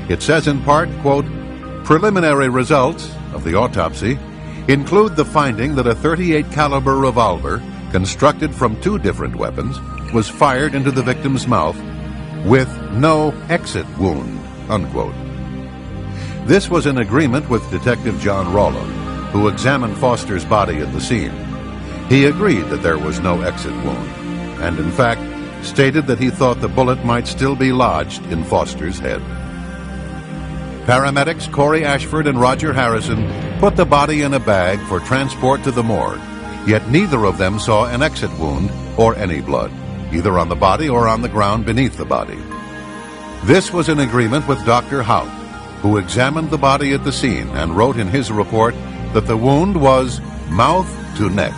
It says in part, quote, "Preliminary results of the autopsy include the finding that a .38 caliber revolver, constructed from 2 different weapons, was fired into the victim's mouth with no exit wound," unquote. This was in agreement with Detective John Rollo, who examined Foster's body at the scene. He agreed that there was no exit wound, and in fact stated that he thought the bullet might still be lodged in Foster's head. Paramedics Corey Ashford and Roger Harrison put the body in a bag for transport to the morgue, yet neither of them saw an exit wound or any blood, either on the body or on the ground beneath the body. This was in agreement with Dr. Hout, who examined the body at the scene and wrote in his report that the wound was mouth to neck.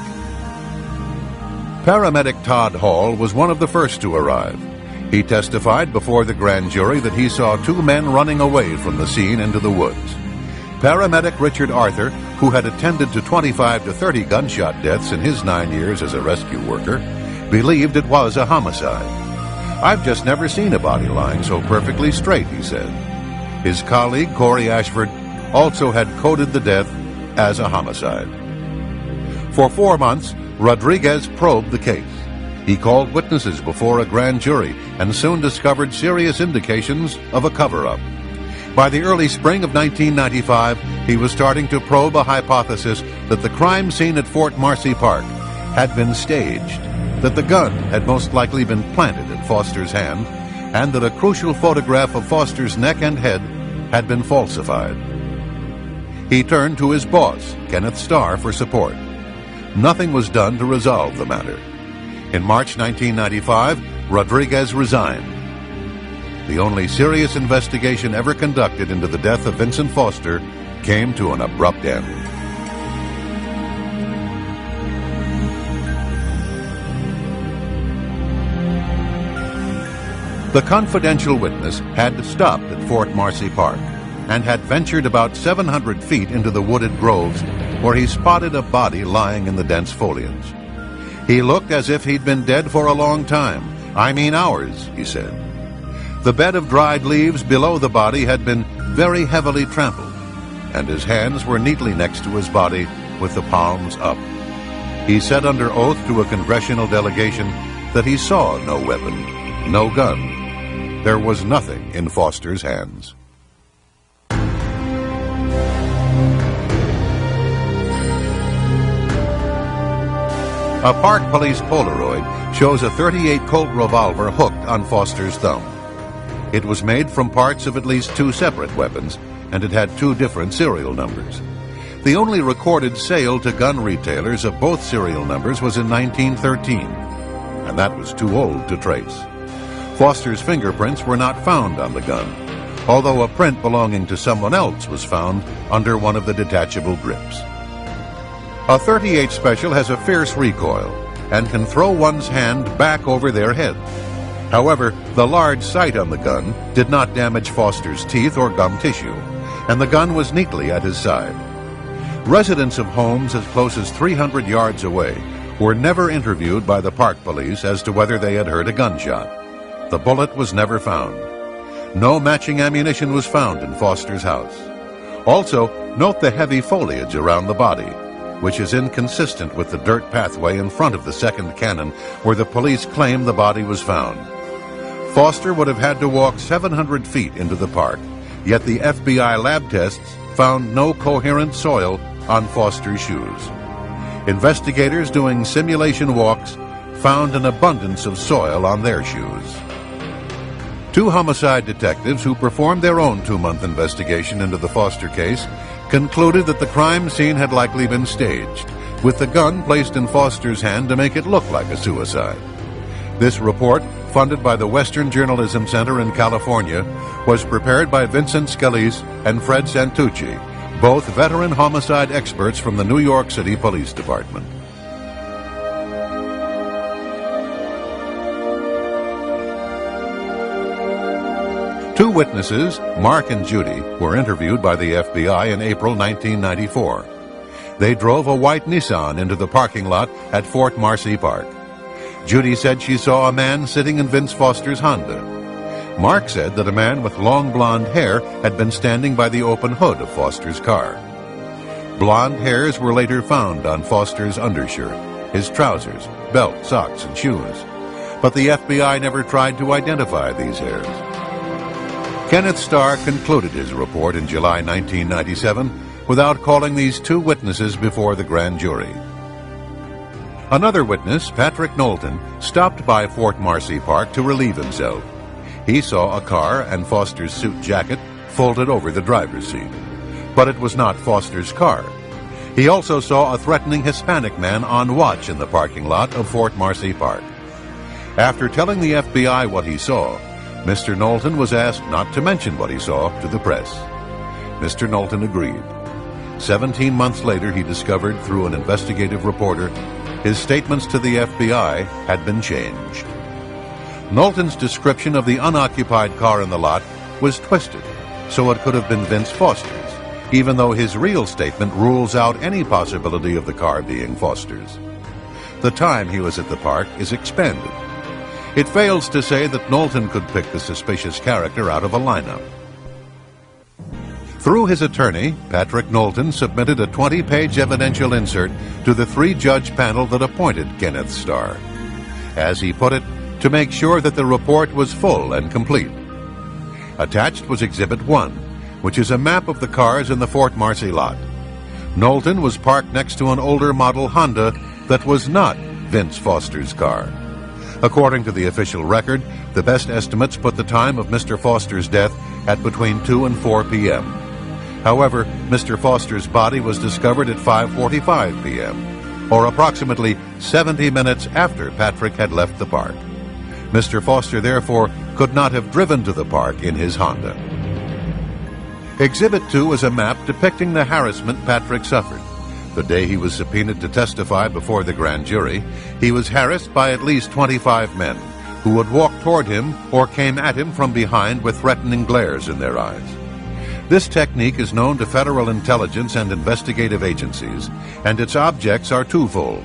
Paramedic Todd Hall was one of the first to arrive. He testified before the grand jury that he saw 2 men running away from the scene into the woods. Paramedic Richard Arthur, who had attended to 25 to 30 gunshot deaths in his 9 years as a rescue worker, believed it was a homicide. "I've just never seen a body lying so perfectly straight," he said. His colleague, Corey Ashford, also had coded the death as a homicide. For 4 months, Rodriguez probed the case. He called witnesses before a grand jury and soon discovered serious indications of a cover-up. By the early spring of 1995, he was starting to probe a hypothesis that the crime scene at Fort Marcy Park had been staged, that the gun had most likely been planted in Foster's hand, and that a crucial photograph of Foster's neck and head had been falsified. He turned to his boss, Kenneth Starr, for support. Nothing was done to resolve the matter. In March 1995, Rodriguez resigned. The only serious investigation ever conducted into the death of Vincent Foster came to an abrupt end. The confidential witness had stopped at Fort Marcy Park and had ventured about 700 feet into the wooded groves where he spotted a body lying in the dense foliage. He looked as if he'd been dead for a long time. "I mean hours," he said. The bed of dried leaves below the body had been very heavily trampled. and his hands were neatly next to his body with the palms up. He said under oath to a congressional delegation that he saw no weapon, no gun. There was nothing in Foster's hands. A Park Police Polaroid shows a .38 Colt revolver hooked on Foster's thumb. It was made from parts of at least two separate weapons, and it had two different serial numbers. The only recorded sale to gun retailers of both serial numbers was in 1913, and that was too old to trace. Foster's fingerprints were not found on the gun, although a print belonging to someone else was found under one of the detachable grips. A .38 Special has a fierce recoil and can throw one's hand back over their head. However, the large sight on the gun did not damage Foster's teeth or gum tissue, and the gun was neatly at his side. Residents of homes as close as 300 yards away were never interviewed by the Park Police as to whether they had heard a gunshot. The bullet was never found. No matching ammunition was found in Foster's house. Also, note the heavy foliage around the body, which is inconsistent with the dirt pathway in front of the second cannon where the police claim the body was found. Foster would have had to walk 700 feet into the park, yet the FBI lab tests found no coherent soil on Foster's shoes. Investigators doing simulation walks found an abundance of soil on their shoes. Two homicide detectives who performed their own 2-month investigation into the Foster case concluded that the crime scene had likely been staged, with the gun placed in Foster's hand to make it look like a suicide. This report, funded by the Western Journalism Center in California, was prepared by Vincent Scalise and Fred Santucci, both veteran homicide experts from the New York City Police Department. Two witnesses, Mark and Judy, were interviewed by the FBI in April 1994. They drove a white Nissan into the parking lot at Fort Marcy Park. Judy said she saw a man sitting in Vince Foster's Honda. Mark said that a man with long blonde hair had been standing by the open hood of Foster's car. Blonde hairs were later found on Foster's undershirt, his trousers, belt, socks, and shoes. But the FBI never tried to identify these hairs. Kenneth Starr concluded his report in July 1997 without calling these two witnesses before the grand jury. Another witness, Patrick Knowlton, stopped by Fort Marcy Park to relieve himself. He saw a car and Foster's suit jacket folded over the driver's seat. But it was not Foster's car. He also saw a threatening Hispanic man on watch in the parking lot of Fort Marcy Park. After telling the FBI what he saw, Mr. Knowlton was asked not to mention what he saw to the press. Mr. Knowlton agreed. 17 months later, he discovered through an investigative reporter his statements to the FBI had been changed. Knowlton's description of the unoccupied car in the lot was twisted, so it could have been Vince Foster's, even though his real statement rules out any possibility of the car being Foster's. The time he was at the park is expanded. It fails to say that Knowlton could pick the suspicious character out of a lineup. Through his attorney, Patrick Knowlton submitted a 20-page evidential insert to the 3-judge panel that appointed Kenneth Starr. As he put it, to make sure that the report was full and complete. Attached was Exhibit 1, which is a map of the cars in the Fort Marcy lot. Knowlton was parked next to an older model Honda that was not Vince Foster's car. According to the official record, the best estimates put the time of Mr. Foster's death at between 2 and 4 p.m. However, Mr. Foster's body was discovered at 5:45 p.m., or approximately 70 minutes after Patrick had left the park. Mr. Foster, therefore, could not have driven to the park in his Honda. Exhibit 2 is a map depicting the harassment Patrick suffered. The day he was subpoenaed to testify before the grand jury, he was harassed by at least 25 men who would walk toward him or came at him from behind with threatening glares in their eyes. This technique is known to federal intelligence and investigative agencies, and its objects are twofold.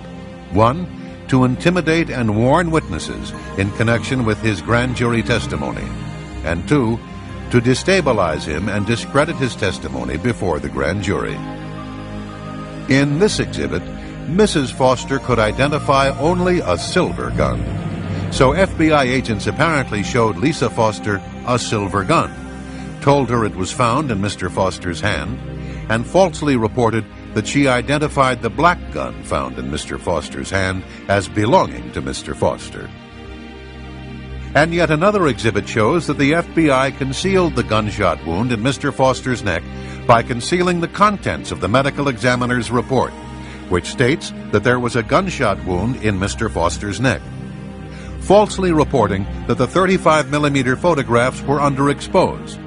1, to intimidate and warn witnesses in connection with his grand jury testimony, and 2, to destabilize him and discredit his testimony before the grand jury. In this exhibit, Mrs. Foster could identify only a silver gun. So FBI agents apparently showed Lisa Foster a silver gun, told her it was found in Mr. Foster's hand, and falsely reported that she identified the black gun found in Mr. Foster's hand as belonging to Mr. Foster. And yet another exhibit shows that the FBI concealed the gunshot wound in Mr. Foster's neck by concealing the contents of the medical examiner's report, which states that there was a gunshot wound in Mr. Foster's neck, falsely reporting that the 35mm photographs were underexposed,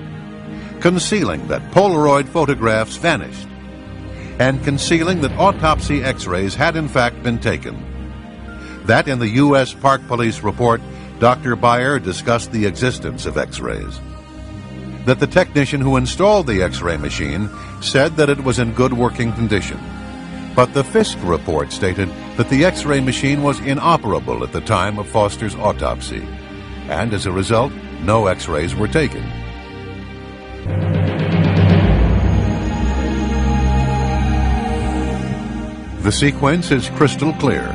concealing that Polaroid photographs vanished, and concealing that autopsy x-rays had in fact been taken. That in the U.S. Park Police report, Dr. Beyer discussed the existence of x-rays. That the technician who installed the x-ray machine said that it was in good working condition. But the Fisk report stated that the x-ray machine was inoperable at the time of Foster's autopsy, and as a result, no x-rays were taken. The sequence is crystal clear.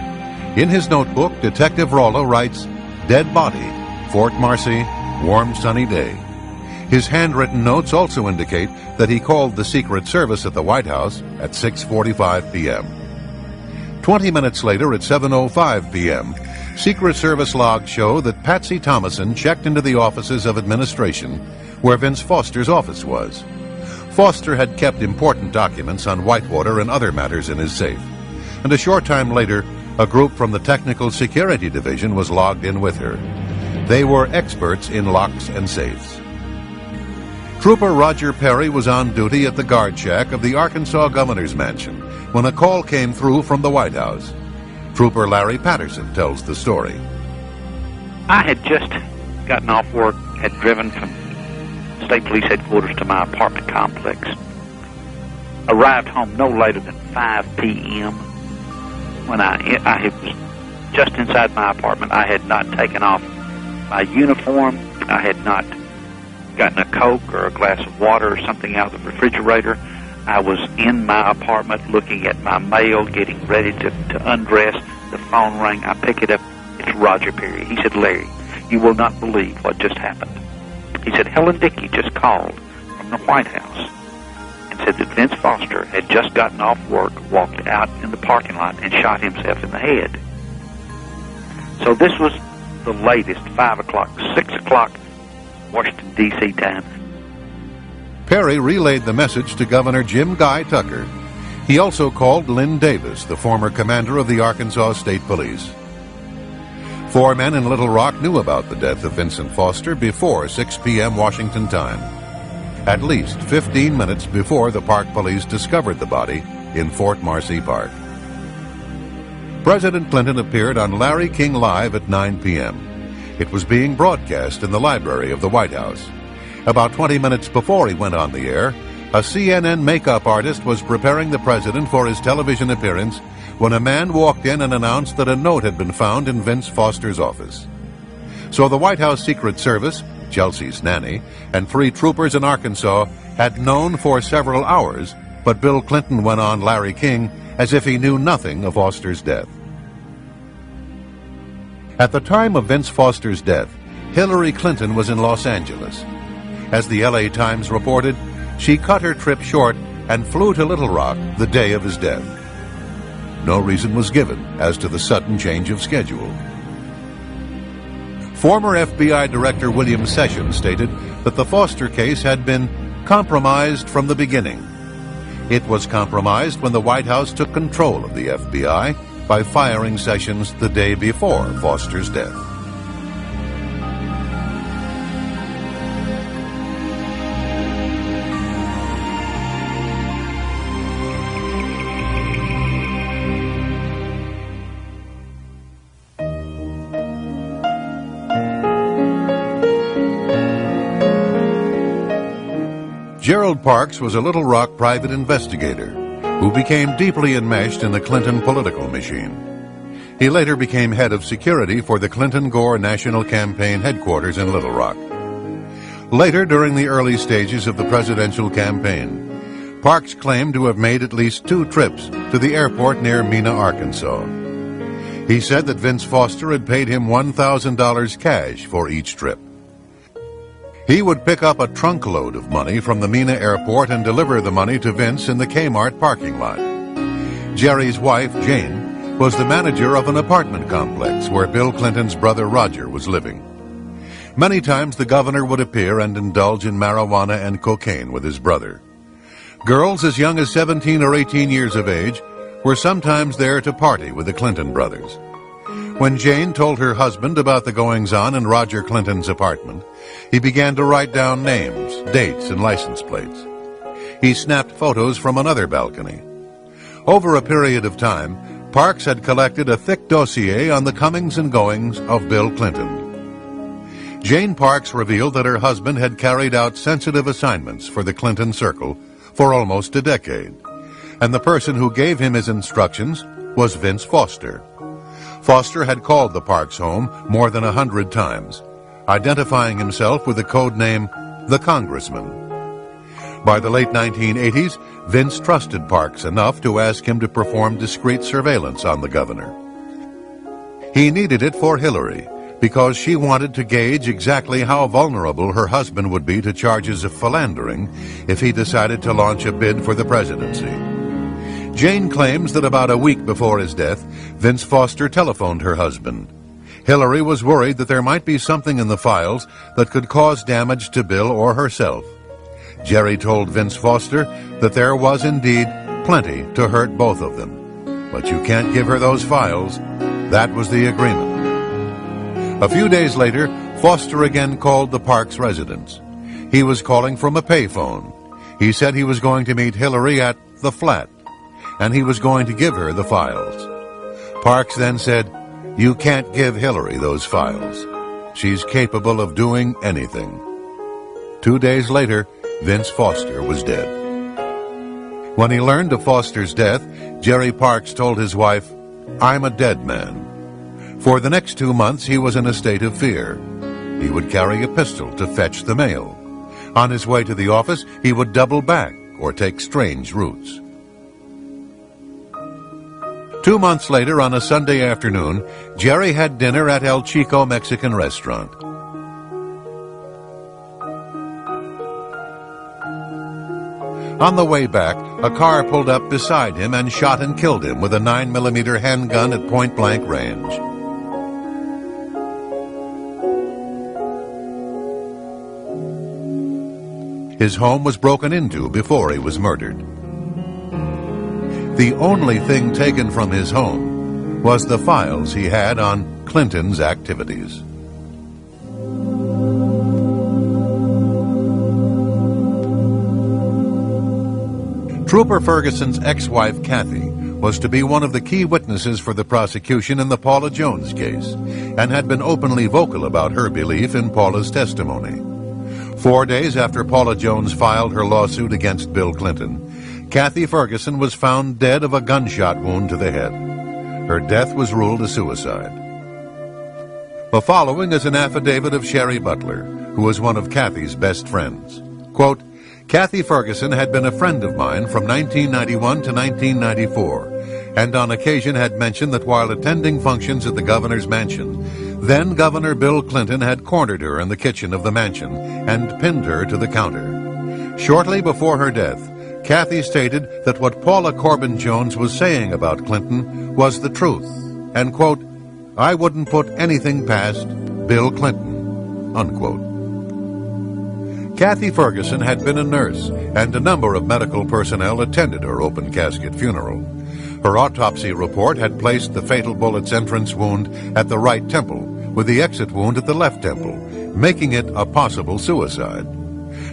In his notebook, Detective Rollo writes, "Dead body, Fort Marcy, warm sunny day." His handwritten notes also indicate that he called the Secret Service at the White House at 6:45 p.m. 20 minutes later at 7:05 p.m., Secret Service logs show that Patsy Thomason checked into the offices of administration where Vince Foster's office was. Foster had kept important documents on Whitewater and other matters in his safe, and a short time later, a group from the Technical Security Division was logged in with her. They were experts in locks and safes. Trooper Roger Perry was on duty at the guard shack of the Arkansas Governor's Mansion when a call came through from the White House. Trooper Larry Patterson tells the story. I had just gotten off work, had driven from State Police Headquarters to my apartment complex. Arrived home no later than 5 p.m. When I was just inside my apartment. I had not taken off my uniform. I had not gotten a Coke or a glass of water or something out of the refrigerator. I was in my apartment looking at my mail, getting ready to undress. The phone rang. I pick it up. It's Roger Perry. He said, "Larry, you will not believe what just happened." He said, "Helen Dickey just called from the White House and said that Vince Foster had just gotten off work, walked out in the parking lot, and shot himself in the head." So this was the latest, 5 o'clock, 6 o'clock, Washington, D.C. time. Perry relayed the message to Governor Jim Guy Tucker. He also called Lynn Davis, the former commander of the Arkansas State Police. 4 men in Little Rock knew about the death of Vincent Foster before 6 p.m. Washington time, at least 15 minutes before the Park Police discovered the body in Fort Marcy Park. President Clinton appeared on Larry King Live at 9 p.m. It was being broadcast in the library of the White House. About 20 minutes before he went on the air, a CNN makeup artist was preparing the president for his television appearance when a man walked in and announced that a note had been found in Vince Foster's office. So the White House Secret Service, Chelsea's nanny, and 3 troopers in Arkansas had known for several hours, but Bill Clinton went on Larry King as if he knew nothing of Foster's death. At the time of Vince Foster's death, Hillary Clinton was in Los Angeles. As the LA Times reported, she cut her trip short and flew to Little Rock the day of his death. No reason was given as to the sudden change of schedule. Former FBI Director William Sessions stated that the Foster case had been compromised from the beginning. It was compromised when the White House took control of the FBI by firing Sessions the day before Foster's death. Gerald Parks was a Little Rock private investigator who became deeply enmeshed in the Clinton political machine. He later became head of security for the Clinton-Gore National Campaign headquarters in Little Rock. Later, during the early stages of the presidential campaign, Parks claimed to have made at least 2 trips to the airport near Mena, Arkansas. He said that Vince Foster had paid him $1,000 cash for each trip. He would pick up a trunk load of money from the Mena airport and deliver the money to Vince in the Kmart parking lot. Jerry's wife, Jane, was the manager of an apartment complex where Bill Clinton's brother Roger was living. Many times the governor would appear and indulge in marijuana and cocaine with his brother. Girls as young as 17 or 18 years of age were sometimes there to party with the Clinton brothers. When Jane told her husband about the goings-on in Roger Clinton's apartment, he began to write down names, dates, and license plates. He snapped photos from another balcony. Over a period of time, Parks had collected a thick dossier on the comings and goings of Bill Clinton. Jane Parks revealed that her husband had carried out sensitive assignments for the Clinton circle for almost a decade, and the person who gave him his instructions was Vince Foster. Foster had called the Parks home more than 100 times, identifying himself with the code name the Congressman. By the late 1980s, Vince trusted Parks enough to ask him to perform discreet surveillance on the governor. He needed it for Hillary, because she wanted to gauge exactly how vulnerable her husband would be to charges of philandering if he decided to launch a bid for the presidency. Jane claims that about a week before his death, Vince Foster telephoned her husband. Hillary was worried that there might be something in the files that could cause damage to Bill or herself. Jerry told Vince Foster that there was indeed plenty to hurt both of them. But you can't give her those files. That was the agreement. A few days later, Foster again called the Parks residence. He was calling from a payphone. He said he was going to meet Hillary at the flat, and he was going to give her the files. Parks then said, "You can't give Hillary those files. She's capable of doing anything." 2 days later, Vince Foster was dead. When he learned of Foster's death, Jerry Parks told his wife, "I'm a dead man." For the next 2 months, he was in a state of fear. He would carry a pistol to fetch the mail. On his way to the office, he would double back or take strange routes. 2 months later, on a Sunday afternoon, Jerry had dinner at El Chico Mexican restaurant. On the way back, a car pulled up beside him and shot and killed him with a 9mm handgun at point-blank range. His home was broken into before he was murdered. The only thing taken from his home was the files he had on Clinton's activities. Trooper Ferguson's ex-wife, Kathy, was to be one of the key witnesses for the prosecution in the Paula Jones case, and had been openly vocal about her belief in Paula's testimony. 4 days after Paula Jones filed her lawsuit against Bill Clinton, Kathy Ferguson was found dead of a gunshot wound to the head. Her death was ruled a suicide. The following is an affidavit of Sherry Butler, who was one of Kathy's best friends. Quote, "Kathy Ferguson had been a friend of mine from 1991 to 1994, and on occasion had mentioned that while attending functions at the governor's mansion, then Governor Bill Clinton had cornered her in the kitchen of the mansion and pinned her to the counter. Shortly before her death, Kathy stated that what Paula Corbin Jones was saying about Clinton was the truth, and, quote, I wouldn't put anything past Bill Clinton, unquote. Kathy Ferguson had been a nurse, and a number of medical personnel attended her open casket funeral. Her autopsy report had placed the fatal bullet's entrance wound at the right temple, with the exit wound at the left temple, making it a possible suicide.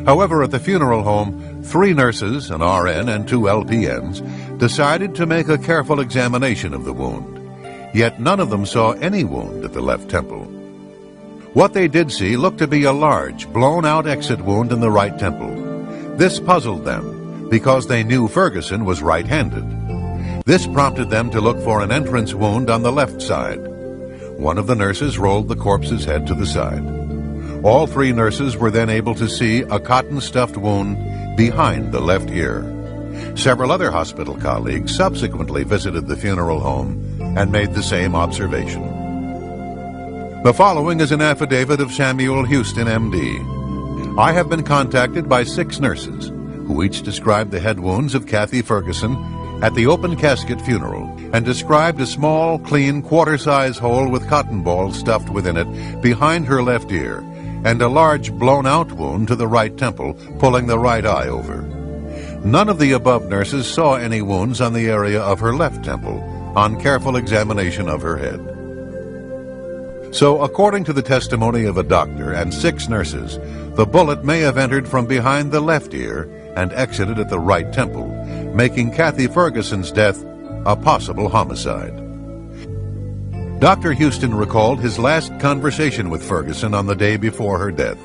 However, at the funeral home, 3 nurses, an RN and 2 LPNs, decided to make a careful examination of the wound. Yet none of them saw any wound at the left temple. What they did see looked to be a large, blown-out exit wound in the right temple. This puzzled them, because they knew Ferguson was right-handed. This prompted them to look for an entrance wound on the left side. One of the nurses rolled the corpse's head to the side. All three nurses were then able to see a cotton-stuffed wound behind the left ear. Several other hospital colleagues subsequently visited the funeral home and made the same observation. The following is an affidavit of Samuel Houston, M.D. I have been contacted by 6 nurses who each described the head wounds of Kathy Ferguson at the open casket funeral and described a small, clean, quarter-size hole with cotton balls stuffed within it behind her left ear and a large blown-out wound to the right temple, pulling the right eye over. None of the above nurses saw any wounds on the area of her left temple on careful examination of her head. So, according to the testimony of a doctor and 6 nurses, the bullet may have entered from behind the left ear and exited at the right temple, making Kathy Ferguson's death a possible homicide. Dr. Houston recalled his last conversation with Ferguson on the day before her death.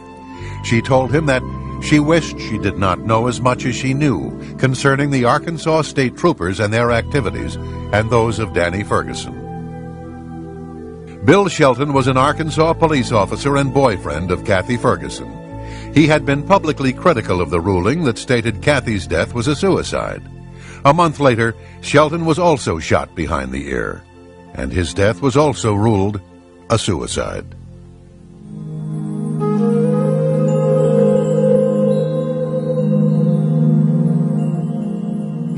She told him that she wished she did not know as much as she knew concerning the Arkansas State Troopers and their activities and those of Danny Ferguson. Bill Shelton was an Arkansas police officer and boyfriend of Kathy Ferguson. He had been publicly critical of the ruling that stated Kathy's death was a suicide. A month later, Shelton was also shot behind the ear, and his death was also ruled a suicide.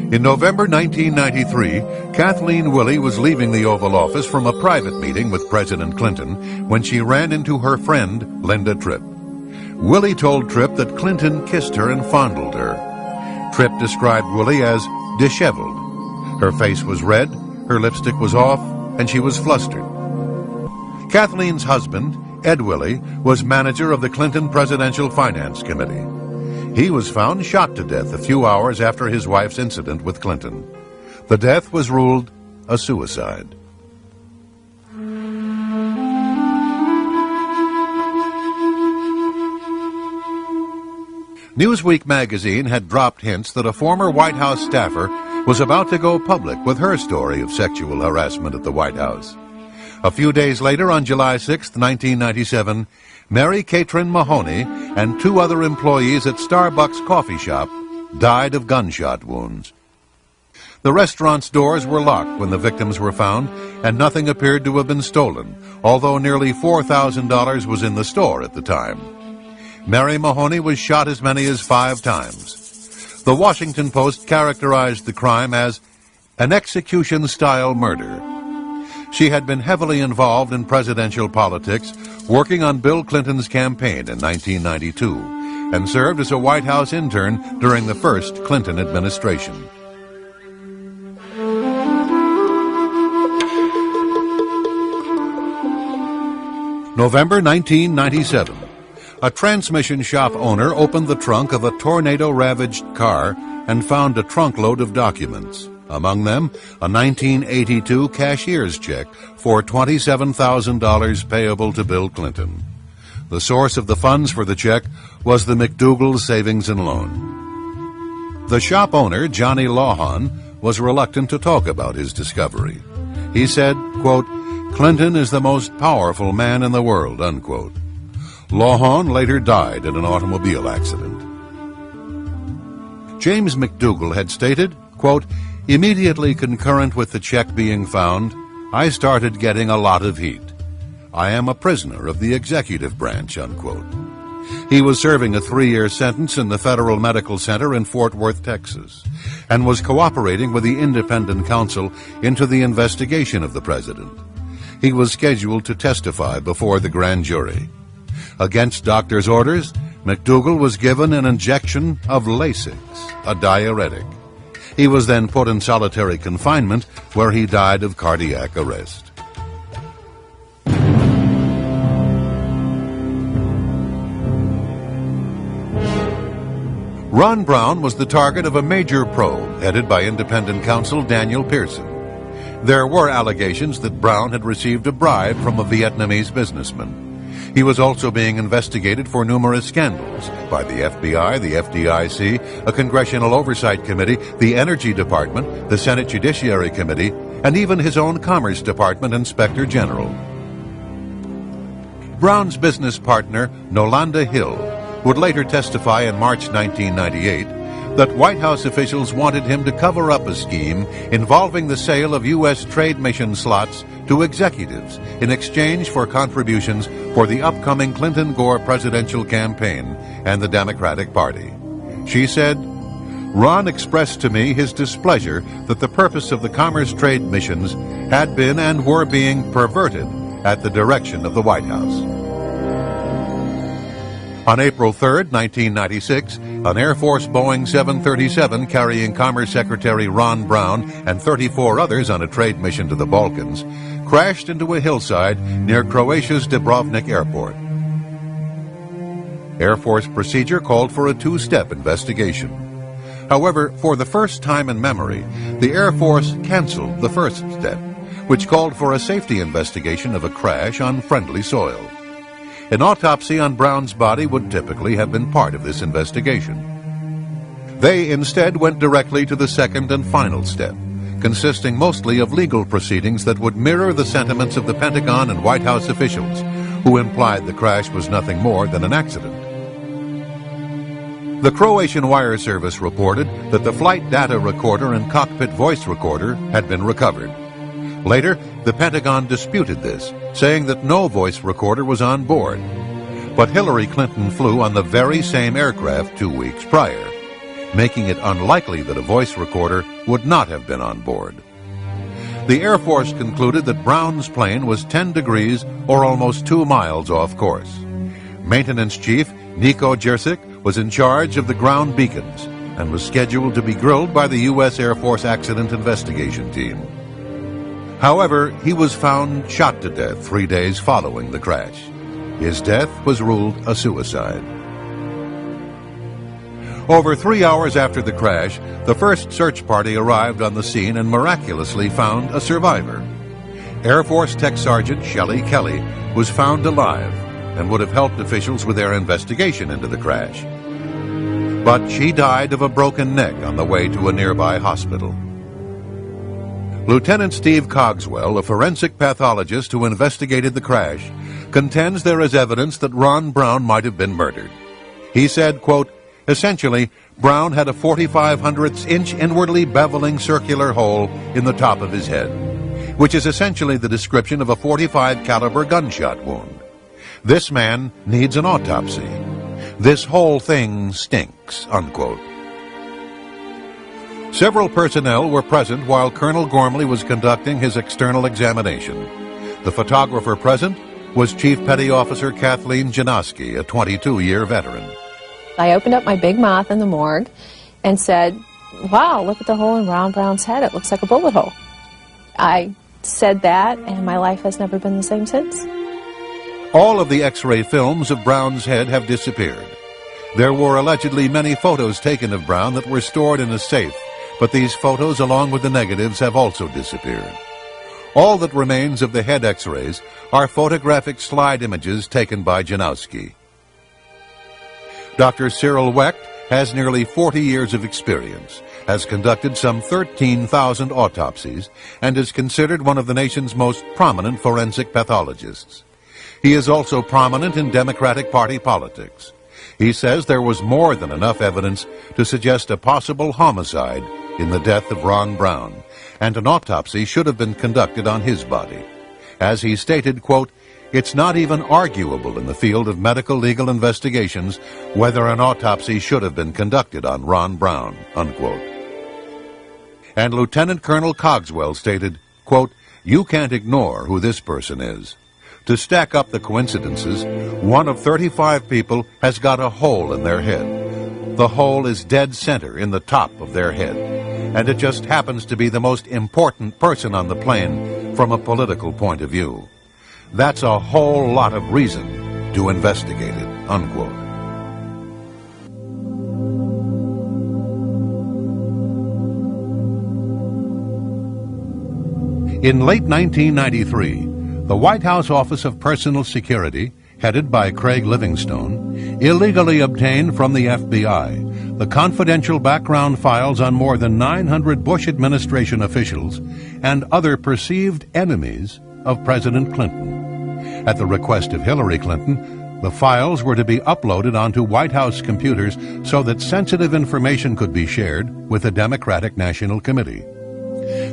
In November 1993, Kathleen Willey was leaving the Oval Office from a private meeting with President Clinton when she ran into her friend, Linda Tripp. Willey told Tripp that Clinton kissed her and fondled her. Tripp described Willey as disheveled. Her face was red, her lipstick was off, and she was flustered. Kathleen's husband, Ed Willey, was manager of the Clinton Presidential Finance Committee. He was found shot to death a few hours after his wife's incident with Clinton. The death was ruled a suicide. Newsweek magazine had dropped hints that a former White House staffer was about to go public with her story of sexual harassment at the White House. A few days later, on July 6, 1997, Mary Catrin Mahoney and 2 other employees at Starbucks coffee shop died of gunshot wounds. The restaurant's doors were locked when the victims were found, and nothing appeared to have been stolen, although nearly $4,000 was in the store at the time. Mary Mahoney was shot as many as 5 times. The Washington Post characterized the crime as an execution-style murder. She had been heavily involved in presidential politics, working on Bill Clinton's campaign in 1992, and served as a White House intern during the first Clinton administration. November 1997. A transmission shop owner opened the trunk of a tornado-ravaged car and found a trunkload of documents. Among them, a 1982 cashier's check for $27,000 payable to Bill Clinton. The source of the funds for the check was the McDougal Savings and Loan. The shop owner, Johnny Lawhon, was reluctant to talk about his discovery. He said, quote, "Clinton is the most powerful man in the world," unquote. Lawhon later died in an automobile accident. James McDougal had stated, quote, "Immediately concurrent with the check being found, I started getting a lot of heat. I am a prisoner of the executive branch," unquote. He was serving a 3-year sentence in the Federal Medical Center in Fort Worth, Texas, and was cooperating with the independent counsel into the investigation of the president. He was scheduled to testify before the grand jury. Against doctor's orders, McDougal was given an injection of Lasix, a diuretic. He was then put in solitary confinement, where he died of cardiac arrest. Ron Brown was the target of a major probe headed by independent counsel Daniel Pearson. There were allegations that Brown had received a bribe from a Vietnamese businessman. He was also being investigated for numerous scandals by the FBI, the FDIC, a Congressional Oversight Committee, the Energy Department, the Senate Judiciary Committee, and even his own Commerce Department Inspector General. Brown's business partner, Nolanda Hill, would later testify in March 1998 that White House officials wanted him to cover up a scheme involving the sale of U.S. trade mission slots to executives in exchange for contributions for the upcoming Clinton-Gore presidential campaign and the Democratic Party. She said, "Ron expressed to me his displeasure that the purpose of the commerce trade missions had been and were being perverted at the direction of the White House." On April 3, 1996, an Air Force Boeing 737 carrying Commerce Secretary Ron Brown and 34 others on a trade mission to the Balkans crashed into a hillside near Croatia's Dubrovnik Airport. Air Force procedure called for a two-step investigation. However, for the first time in memory, the Air Force canceled the first step, which called for a safety investigation of a crash on friendly soil. An autopsy on Brown's body would typically have been part of this investigation. They instead went directly to the second and final step, consisting mostly of legal proceedings that would mirror the sentiments of the Pentagon and White House officials, who implied the crash was nothing more than an accident. The Croatian wire service reported that the flight data recorder and cockpit voice recorder had been recovered. Later, the Pentagon disputed this, saying that no voice recorder was on board. But Hillary Clinton flew on the very same aircraft 2 weeks prior, making it unlikely that a voice recorder would not have been on board. The Air Force concluded that Brown's plane was 10 degrees or almost 2 miles off course. Maintenance Chief Nico Jersic was in charge of the ground beacons and was scheduled to be grilled by the U.S. Air Force Accident Investigation Team. However, he was found shot to death 3 days following the crash. His death was ruled a suicide. Over 3 hours after the crash, the first search party arrived on the scene and miraculously found a survivor. Air Force Tech Sergeant Shelley Kelly was found alive and would have helped officials with their investigation into the crash. But she died of a broken neck on the way to a nearby hospital. Lieutenant Steve Cogswell, a forensic pathologist who investigated the crash, contends there is evidence that Ron Brown might have been murdered. He said, quote, "Essentially, Brown had a 45/100-inch inwardly beveling circular hole in the top of his head, which is essentially the description of a .45 caliber gunshot wound. This man needs an autopsy. This whole thing stinks," unquote. Several personnel were present while Colonel Gormley was conducting his external examination. The photographer present was Chief Petty Officer Kathleen Janowski, a 22-year veteran. I opened up my big mouth in the morgue and said, "Wow, look at the hole in Ron Brown's head. It looks like a bullet hole." I said that, and my life has never been the same since. All of the X-ray films of Brown's head have disappeared. There were allegedly many photos taken of Brown that were stored in a safe, but these photos, along with the negatives, have also disappeared. All that remains of the head X-rays are photographic slide images taken by Janowski. Dr. Cyril Wecht has nearly 40 years of experience, has conducted some 13,000 autopsies, and is considered one of the nation's most prominent forensic pathologists. He is also prominent in Democratic Party politics. He says there was more than enough evidence to suggest a possible homicide in the death of Ron Brown, and an autopsy should have been conducted on his body. As he stated, quote, "It's not even arguable in the field of medical legal investigations whether an autopsy should have been conducted on Ron Brown," unquote. And Lieutenant Colonel Cogswell stated, quote, "You can't ignore who this person is. To stack up the coincidences, one of 35 people has got a hole in their head. The hole is dead center in the top of their head, and it just happens to be the most important person on the plane from a political point of view. That's a whole lot of reason to investigate it," unquote. In late 1993, the White House Office of Personal Security, headed by Craig Livingstone, illegally obtained from the FBI the confidential background files on more than 900 Bush administration officials and other perceived enemies of President Clinton. At the request of Hillary Clinton, the files were to be uploaded onto White House computers so that sensitive information could be shared with the Democratic National Committee.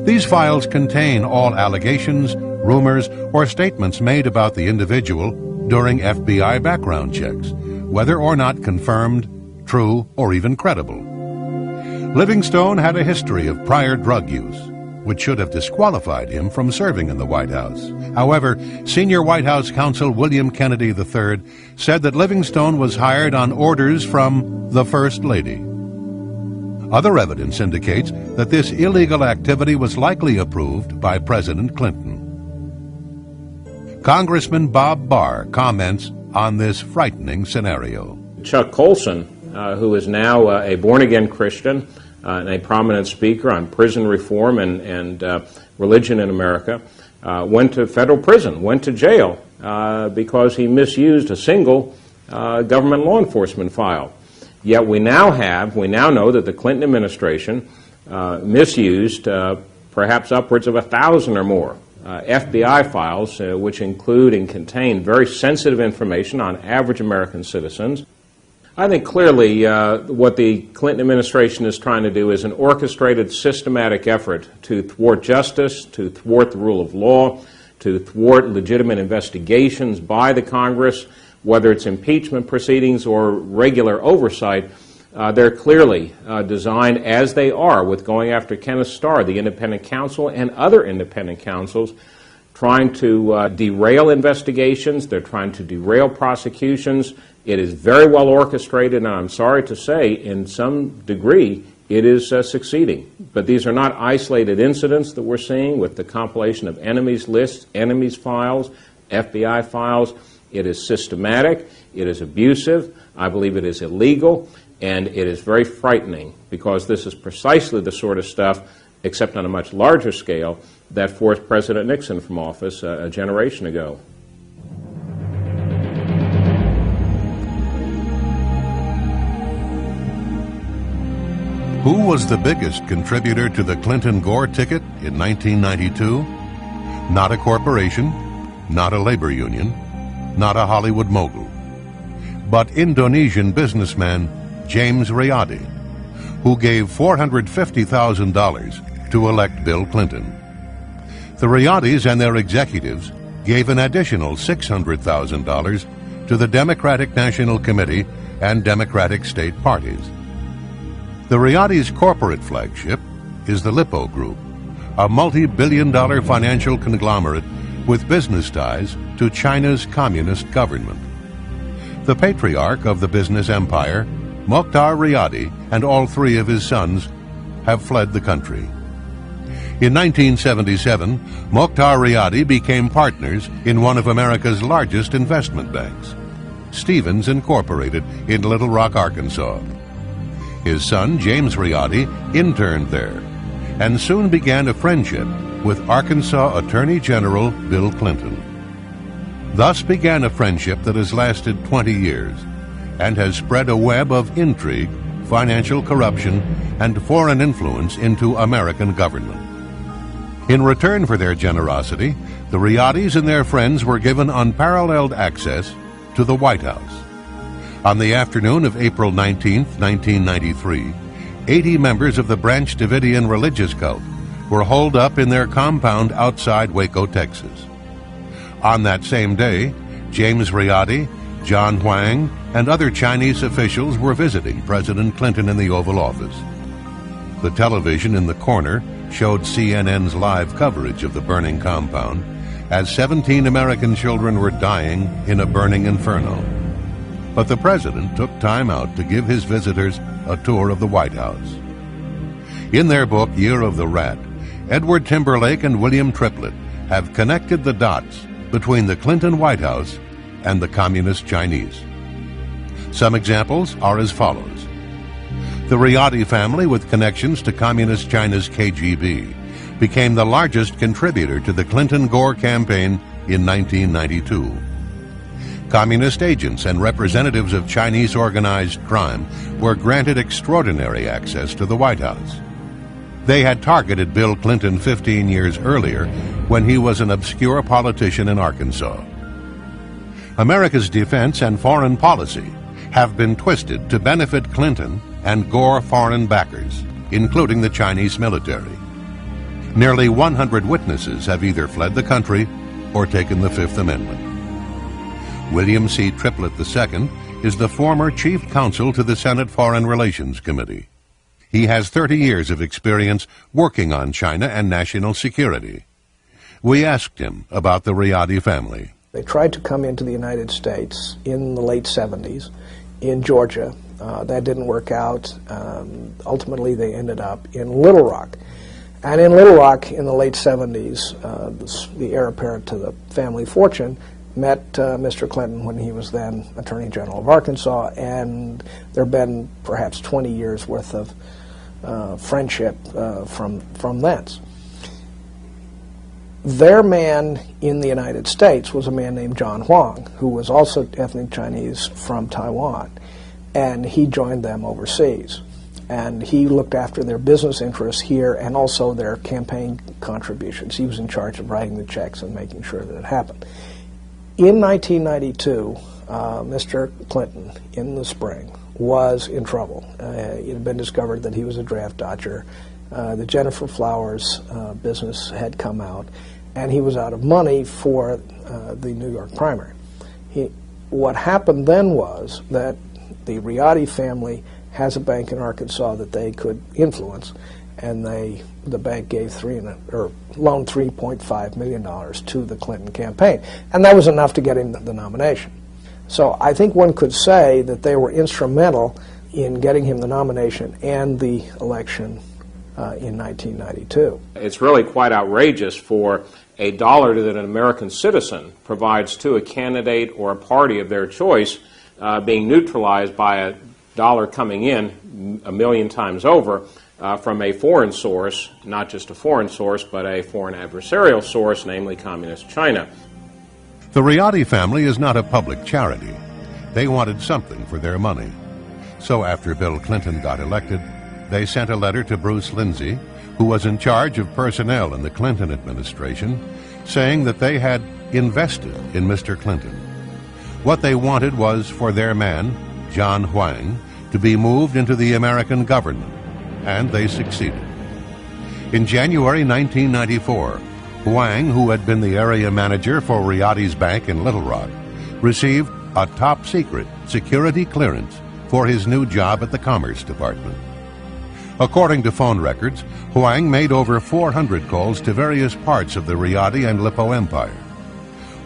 These files contain all allegations, rumors, or statements made about the individual during FBI background checks, whether or not confirmed, true, or even credible. Livingstone had a history of prior drug use, which should have disqualified him from serving in the White House. However, senior White House counsel William Kennedy III said that Livingstone was hired on orders from the First Lady. Other evidence indicates that this illegal activity was likely approved by President Clinton. Congressman Bob Barr comments on this frightening scenario. Chuck Colson, who is now a born-again Christian and a prominent speaker on prison reform and religion in America, went to federal prison, went to jail because he misused a single government law enforcement file. Yet we now know that the Clinton administration misused perhaps upwards of 1,000 or more FBI files, which include and contain very sensitive information on average American citizens. I think clearly what the Clinton administration is trying to do is an orchestrated, systematic effort to thwart justice, to thwart the rule of law, to thwart legitimate investigations by the Congress, whether it's impeachment proceedings or regular oversight. They're clearly designed, as they are, with going after Kenneth Starr, the independent counsel, and other independent counsels, trying to derail investigations. They're trying to derail prosecutions. It is very well orchestrated, and I'm sorry to say, in some degree, it is succeeding. But these are not isolated incidents that we're seeing with the compilation of enemies lists, enemies files, FBI files. It is systematic, it is abusive, I believe it is illegal, and it is very frightening because this is precisely the sort of stuff, except on a much larger scale, that forced President Nixon from office a generation ago. Who was the biggest contributor to the Clinton-Gore ticket in 1992? Not a corporation, not a labor union, not a Hollywood mogul, but Indonesian businessman James Riyadi, who gave $450,000 to elect Bill Clinton. The Riyadis and their executives gave an additional $600,000 to the Democratic National Committee and Democratic state parties. The Riyadis' corporate flagship is the Lippo Group, a multi-billion-dollar financial conglomerate with business ties to China's communist government. The patriarch of the business empire, Mokhtar Riyadi, and all three of his sons have fled the country. In 1977, Mokhtar Riyadi became partners in one of America's largest investment banks, Stevens Incorporated in Little Rock, Arkansas. His son, James Riyadi, interned there and soon began a friendship with Arkansas Attorney General Bill Clinton. Thus began a friendship that has lasted 20 years and has spread a web of intrigue, financial corruption, and foreign influence into American government. In return for their generosity, the Riyadis and their friends were given unparalleled access to the White House. On the afternoon of April 19, 1993, 80 members of the Branch Davidian religious cult were holed up in their compound outside Waco, Texas. On that same day, James Riyadi, John Huang, and other Chinese officials were visiting President Clinton in the Oval Office. The television in the corner showed CNN's live coverage of the burning compound as 17 American children were dying in a burning inferno. But the president took time out to give his visitors a tour of the White House. In their book, Year of the Rat, Edward Timberlake and William Triplett have connected the dots between the Clinton White House and the Communist Chinese. Some examples are as follows. The Riyadi family, with connections to Communist China's KGB, became the largest contributor to the Clinton-Gore campaign in 1992. Communist agents and representatives of Chinese organized crime were granted extraordinary access to the White House. They had targeted Bill Clinton 15 years earlier when he was an obscure politician in Arkansas. America's defense and foreign policy have been twisted to benefit Clinton and Gore foreign backers, including the Chinese military. Nearly 100 witnesses have either fled the country or taken the Fifth Amendment. William C. Triplett II is the former chief counsel to the Senate Foreign Relations Committee. He has 30 years of experience working on China and national security. We asked him about the Riadi family. They tried to come into the United States in the late 70s in Georgia. That didn't work out. Ultimately, they ended up in Little Rock. And in Little Rock in the late 70s, the heir apparent to the family fortune met Mr. Clinton when he was then Attorney General of Arkansas, and there have been perhaps 20 years worth of friendship from thence. Their man in the United States was a man named John Huang, who was also ethnic Chinese from Taiwan, and he joined them overseas. And he looked after their business interests here and also their campaign contributions. He was in charge of writing the checks and making sure that it happened. In 1992, Mr. Clinton, in the spring, was in trouble. It had been discovered that he was a draft dodger. The Jennifer Flowers business had come out, and he was out of money for the New York primary. What happened then was that the Riadi family has a bank in Arkansas that they could influence, and the bank gave loaned $3.5 million to the Clinton campaign, and that was enough to get him the nomination. So I think one could say that they were instrumental in getting him the nomination and the election in 1992. It's really quite outrageous for a dollar that an American citizen provides to a candidate or a party of their choice being neutralized by a dollar coming in a million times over from a foreign source, not just a foreign source, but a foreign adversarial source, namely Communist China. The Riadi family is not a public charity. They wanted something for their money. So after Bill Clinton got elected, they sent a letter to Bruce Lindsay, who was in charge of personnel in the Clinton administration, saying that they had invested in Mr. Clinton. What they wanted was for their man, John Huang, to be moved into the American government, and they succeeded. In January 1994, Huang, who had been the area manager for Riadi's bank in Little Rock, received a top-secret security clearance for his new job at the Commerce Department. According to phone records, Huang made over 400 calls to various parts of the Riadi and Lippo Empire.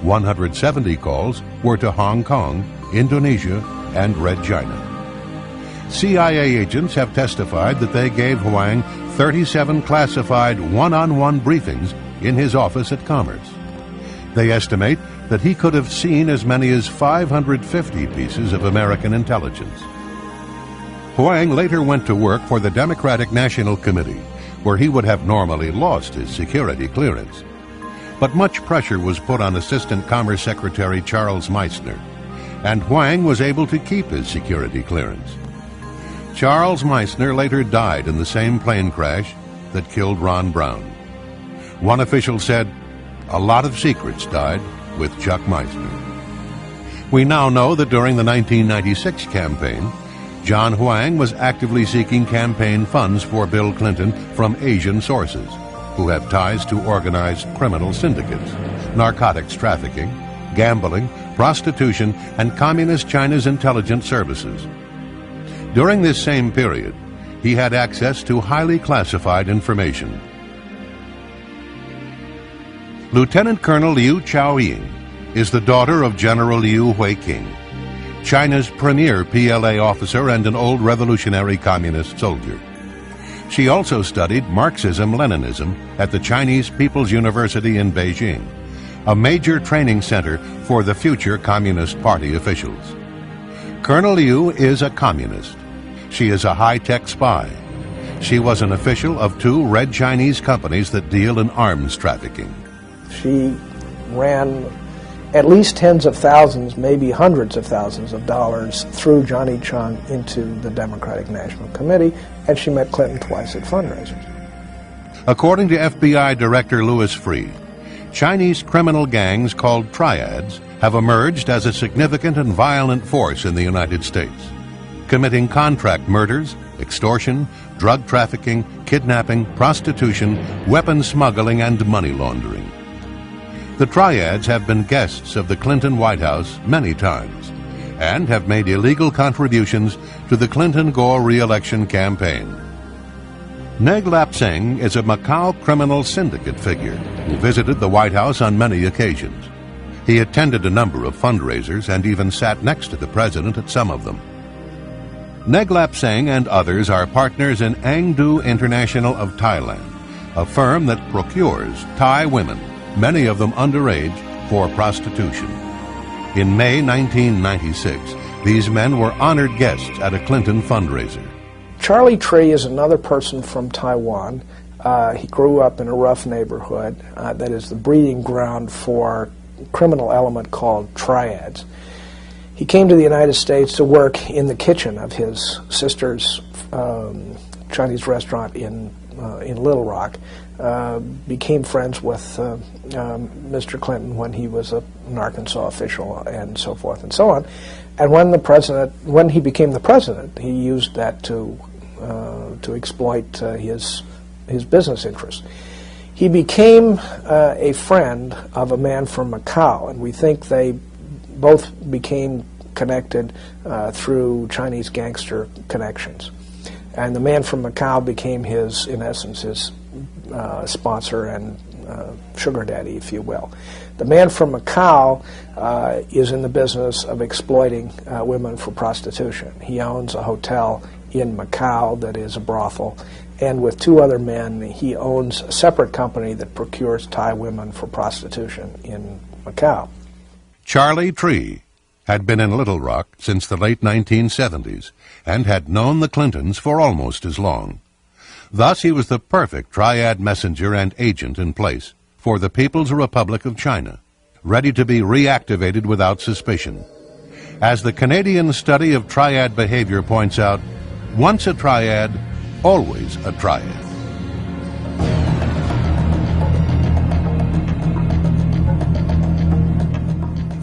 170 calls were to Hong Kong, Indonesia, and Red China. CIA agents have testified that they gave Huang 37 classified one-on-one briefings in his office at Commerce. They estimate that he could have seen as many as 550 pieces of American intelligence. Huang later went to work for the Democratic National Committee, where he would have normally lost his security clearance. But much pressure was put on Assistant Commerce Secretary Charles Meissner, and Huang was able to keep his security clearance. Charles Meissner later died in the same plane crash that killed Ron Brown. One official said, "A lot of secrets died with Chuck Meissner." We now know that during the 1996 campaign, John Huang was actively seeking campaign funds for Bill Clinton from Asian sources, who have ties to organized criminal syndicates, narcotics trafficking, gambling, prostitution, and Communist China's intelligence services. During this same period, he had access to highly classified information. Lieutenant Colonel Liu Chaoying is the daughter of General Liu Huiqing, China's premier PLA officer and an old revolutionary communist soldier. She also studied Marxism-Leninism at the Chinese People's University in Beijing, a major training center for the future Communist Party officials. Colonel Liu is a communist. She is a high-tech spy. She was an official of 2 red Chinese companies that deal in arms trafficking. She ran at least tens of thousands, maybe hundreds of thousands of dollars through Johnny Chung into the Democratic National Committee, and she met Clinton twice at fundraisers. According to FBI Director Louis Freeh, Chinese criminal gangs called triads have emerged as a significant and violent force in the United States, committing contract murders, extortion, drug trafficking, kidnapping, prostitution, weapon smuggling, and money laundering. The triads have been guests of the Clinton White House many times and have made illegal contributions to the Clinton-Gore re-election campaign. Neg Lap Seng is a Macau criminal syndicate figure who visited the White House on many occasions. He attended a number of fundraisers and even sat next to the president at some of them. Neg Lap Seng and others are partners in Angdu International of Thailand, a firm that procures Thai women, many of them underage, for prostitution. In May 1996, these men were honored guests at a Clinton fundraiser. Charlie Tree is another person from Taiwan. He grew up in a rough neighborhood that is the breeding ground for a criminal element called triads. He came to the United States to work in the kitchen of his sister's Chinese restaurant in Little Rock. Became friends with Mr. Clinton when he was an Arkansas official, and so forth and so on. And when he became the president, he used that to exploit his business interests. He became a friend of a man from Macau, and we think they both became connected through Chinese gangster connections. And the man from Macau became in essence, his sponsor and sugar daddy, if you will. The man from Macau is in the business of exploiting women for prostitution. He owns a hotel in Macau that is a brothel, and with two other men, he owns a separate company that procures Thai women for prostitution in Macau. Charlie Tree had been in Little Rock since the late 1970s and had known the Clintons for almost as long. Thus, he was the perfect triad messenger and agent in place for the People's Republic of China, ready to be reactivated without suspicion. As the Canadian study of triad behavior points out, once a triad, always a triad.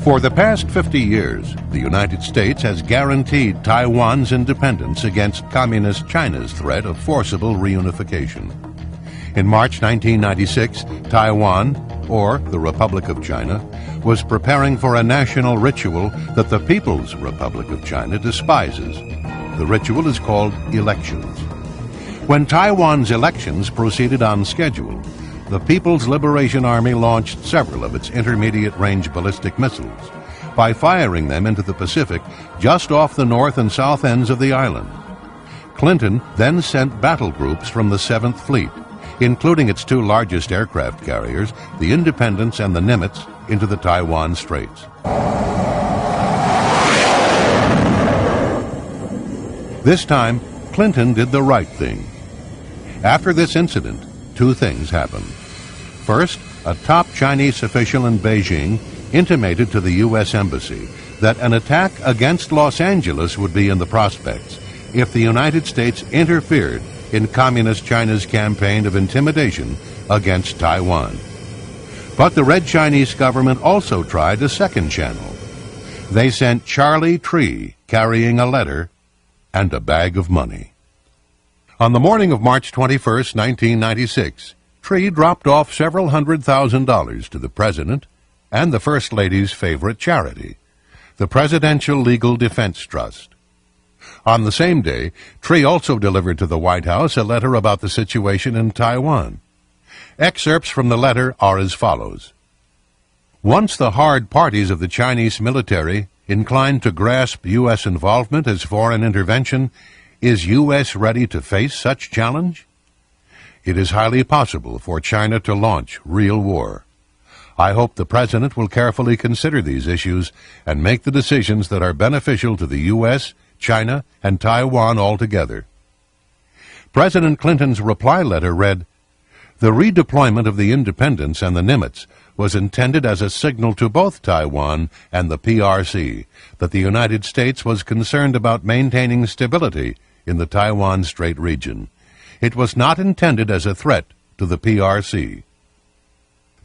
For the past 50 years, the United States has guaranteed Taiwan's independence against Communist China's threat of forcible reunification. In March 1996, Taiwan, or the Republic of China, was preparing for a national ritual that the People's Republic of China despises. The ritual is called elections. When Taiwan's elections proceeded on schedule, the People's Liberation Army launched several of its intermediate-range ballistic missiles by firing them into the Pacific just off the north and south ends of the island. Clinton then sent battle groups from the 7th Fleet, including its two largest aircraft carriers, the Independence and the Nimitz, into the Taiwan Straits. This time, Clinton did the right thing. After this incident, two things happened. First, a top Chinese official in Beijing intimated to the U.S. Embassy that an attack against Los Angeles would be in the prospects if the United States interfered in Communist China's campaign of intimidation against Taiwan. But the Red Chinese government also tried a second channel. They sent Charlie Tree carrying a letter and a bag of money. On the morning of March 21, 1996, Tree dropped off several $100,000 to the President and the First Lady's favorite charity, the Presidential Legal Defense Trust. On the same day, Tree also delivered to the White House a letter about the situation in Taiwan. Excerpts from the letter are as follows. Once the hard parties of the Chinese military inclined to grasp U.S. involvement as foreign intervention, is U.S. ready to face such challenge? It is highly possible for China to launch real war. I hope the President will carefully consider these issues and make the decisions that are beneficial to the U.S., China, and Taiwan altogether. President Clinton's reply letter read, "The redeployment of the Independence and the Nimitz was intended as a signal to both Taiwan and the PRC that the United States was concerned about maintaining stability in the Taiwan Strait region. It was not intended as a threat to the PRC."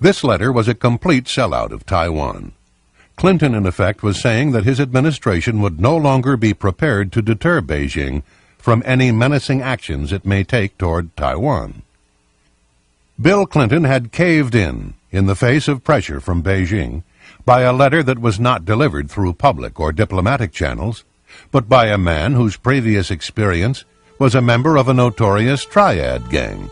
This letter was a complete sellout of Taiwan. Clinton, in effect, was saying that his administration would no longer be prepared to deter Beijing from any menacing actions it may take toward Taiwan. Bill Clinton had caved in the face of pressure from Beijing, by a letter that was not delivered through public or diplomatic channels, but by a man whose previous experience was a member of a notorious triad gang,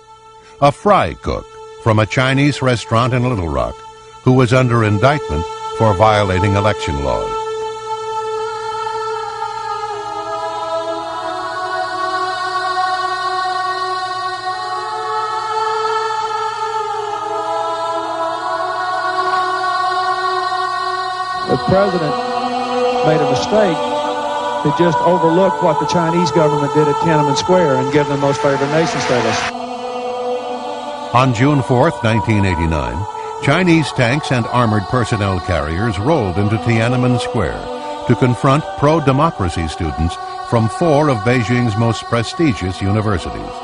a fry cook from a Chinese restaurant in Little Rock, who was under indictment for violating election laws. The president made a mistake to just overlook what the Chinese government did at Tiananmen Square and give them most favored nation status. On June 4th, 1989, Chinese tanks and armored personnel carriers rolled into Tiananmen Square to confront pro-democracy students from 4 of Beijing's most prestigious universities.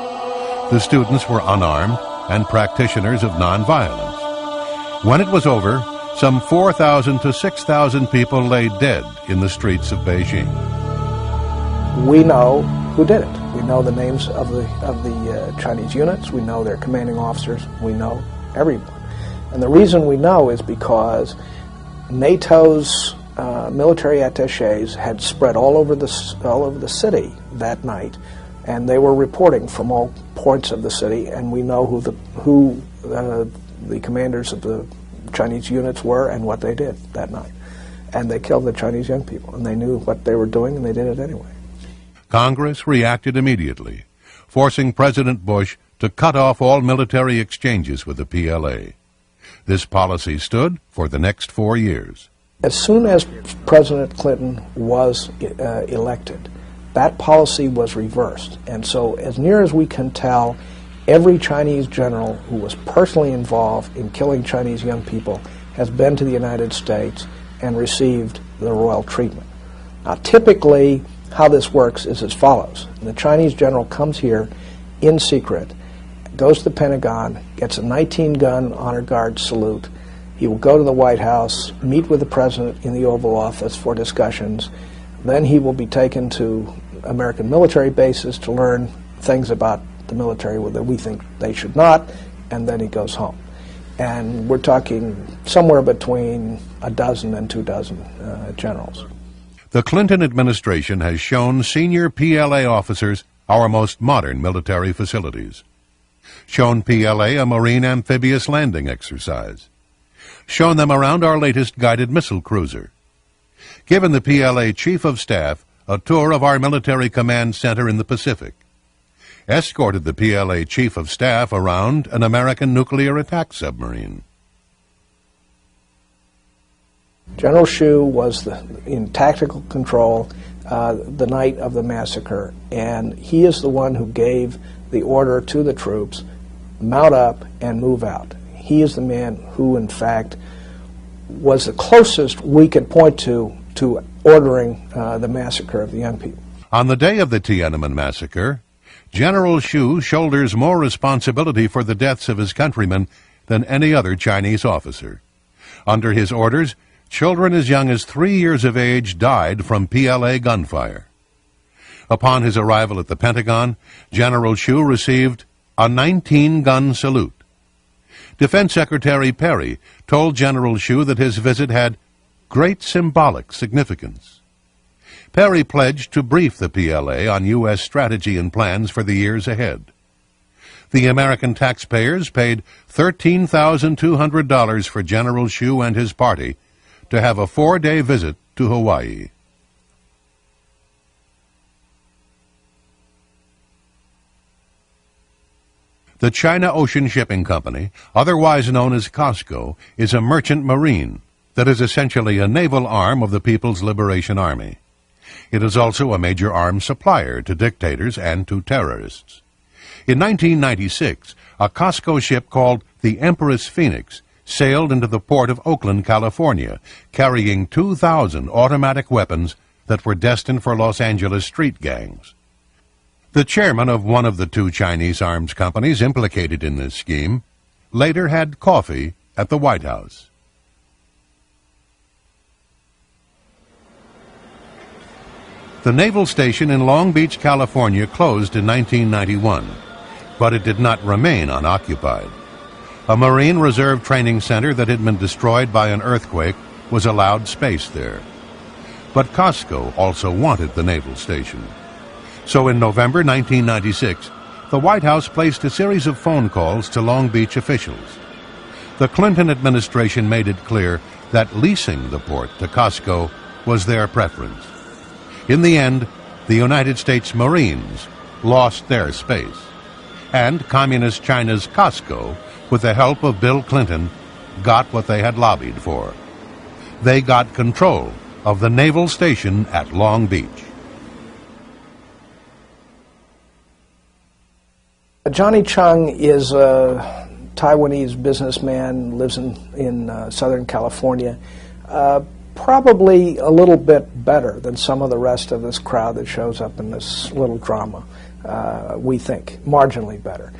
The students were unarmed and practitioners of nonviolence. When it was over, some 4,000 to 6,000 people lay dead in the streets of Beijing. We know who did it. We know the names of the Chinese units. We know their commanding officers. We know everyone. And the reason we know is because NATO's military attachés had spread all over the city that night, and they were reporting from all points of the city. And we know who the commanders of the Chinese units were and what they did that night. And they killed the Chinese young people, and they knew what they were doing, and they did it anyway. Congress reacted immediately, forcing President Bush to cut off all military exchanges with the PLA. This policy stood for the next 4 years. As soon as President Clinton was elected, that policy was reversed. And so, as near as we can tell, every Chinese general who was personally involved in killing Chinese young people has been to the United States and received the royal treatment. Now, typically, how this works is as follows. The Chinese general comes here in secret, goes to the Pentagon, gets a 19-gun honor guard salute. He will go to the White House, meet with the president in the Oval Office for discussions. Then he will be taken to American military bases to learn things about the military that we think they should not, and then he goes home. And we're talking somewhere between a dozen and 24 generals. The Clinton administration has shown senior PLA officers our most modern military facilities, shown PLA a Marine amphibious landing exercise, shown them around our latest guided missile cruiser, given the PLA Chief of Staff a tour of our military command center in the Pacific, escorted the PLA Chief of Staff around an American nuclear attack submarine. General Xu was in tactical control the night of the massacre, and he is the one who gave the order to the troops, mount up and move out. He is the man who, in fact, was the closest we could point to ordering the massacre of the young people. On the day of the Tiananmen massacre, General Xu shoulders more responsibility for the deaths of his countrymen than any other Chinese officer. Under his orders, children as young as 3 years of age died from PLA gunfire. Upon his arrival at the Pentagon, General Xu received a 19-gun salute. Defense Secretary Perry told General Xu that his visit had great symbolic significance. Perry pledged to brief the PLA on U.S. strategy and plans for the years ahead. The American taxpayers paid $13,200 for General Xu and his party to have a 4-day visit to Hawaii. The China Ocean Shipping Company, otherwise known as COSCO, is a merchant marine that is essentially a naval arm of the People's Liberation Army. It is also a major arms supplier to dictators and to terrorists. In 1996, a COSCO ship called the Empress Phoenix sailed into the port of Oakland, California, carrying 2,000 automatic weapons that were destined for Los Angeles street gangs. The chairman of one of the 2 Chinese arms companies implicated in this scheme later had coffee at the White House. The naval station in Long Beach, California closed in 1991, but it did not remain unoccupied. A Marine Reserve training center that had been destroyed by an earthquake was allowed space there. But Costco also wanted the naval station. So in November 1996, the White House placed a series of phone calls to Long Beach officials. The Clinton administration made it clear that leasing the port to Costco was their preference. In the end, the United States Marines lost their space, and Communist China's Costco, with the help of Bill Clinton, got what they had lobbied for. They got control of the naval station at Long Beach. Johnny Chung is a Taiwanese businessman, lives in Southern California. Probably a little bit better than some of the rest of this crowd that shows up in this little drama, we think, marginally better.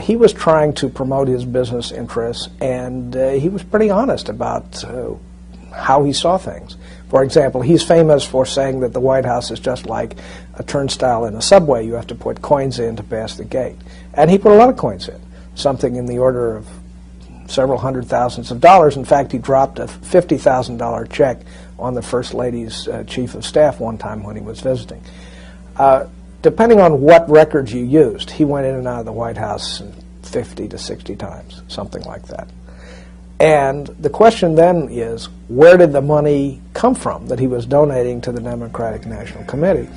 He was trying to promote his business interests, and he was pretty honest about how he saw things. For example, he's famous for saying that the White House is just like a turnstile in a subway. You have to put coins in to pass the gate. And he put a lot of coins in, something in the order of several hundred thousands of dollars. In fact, he dropped a $50,000 check on the First Lady's chief of staff one time when he was visiting. Depending on what records you used, he went in and out of the White House 50 to 60 times, something like that. And the question then is, where did the money come from that he was donating to the Democratic National Committee?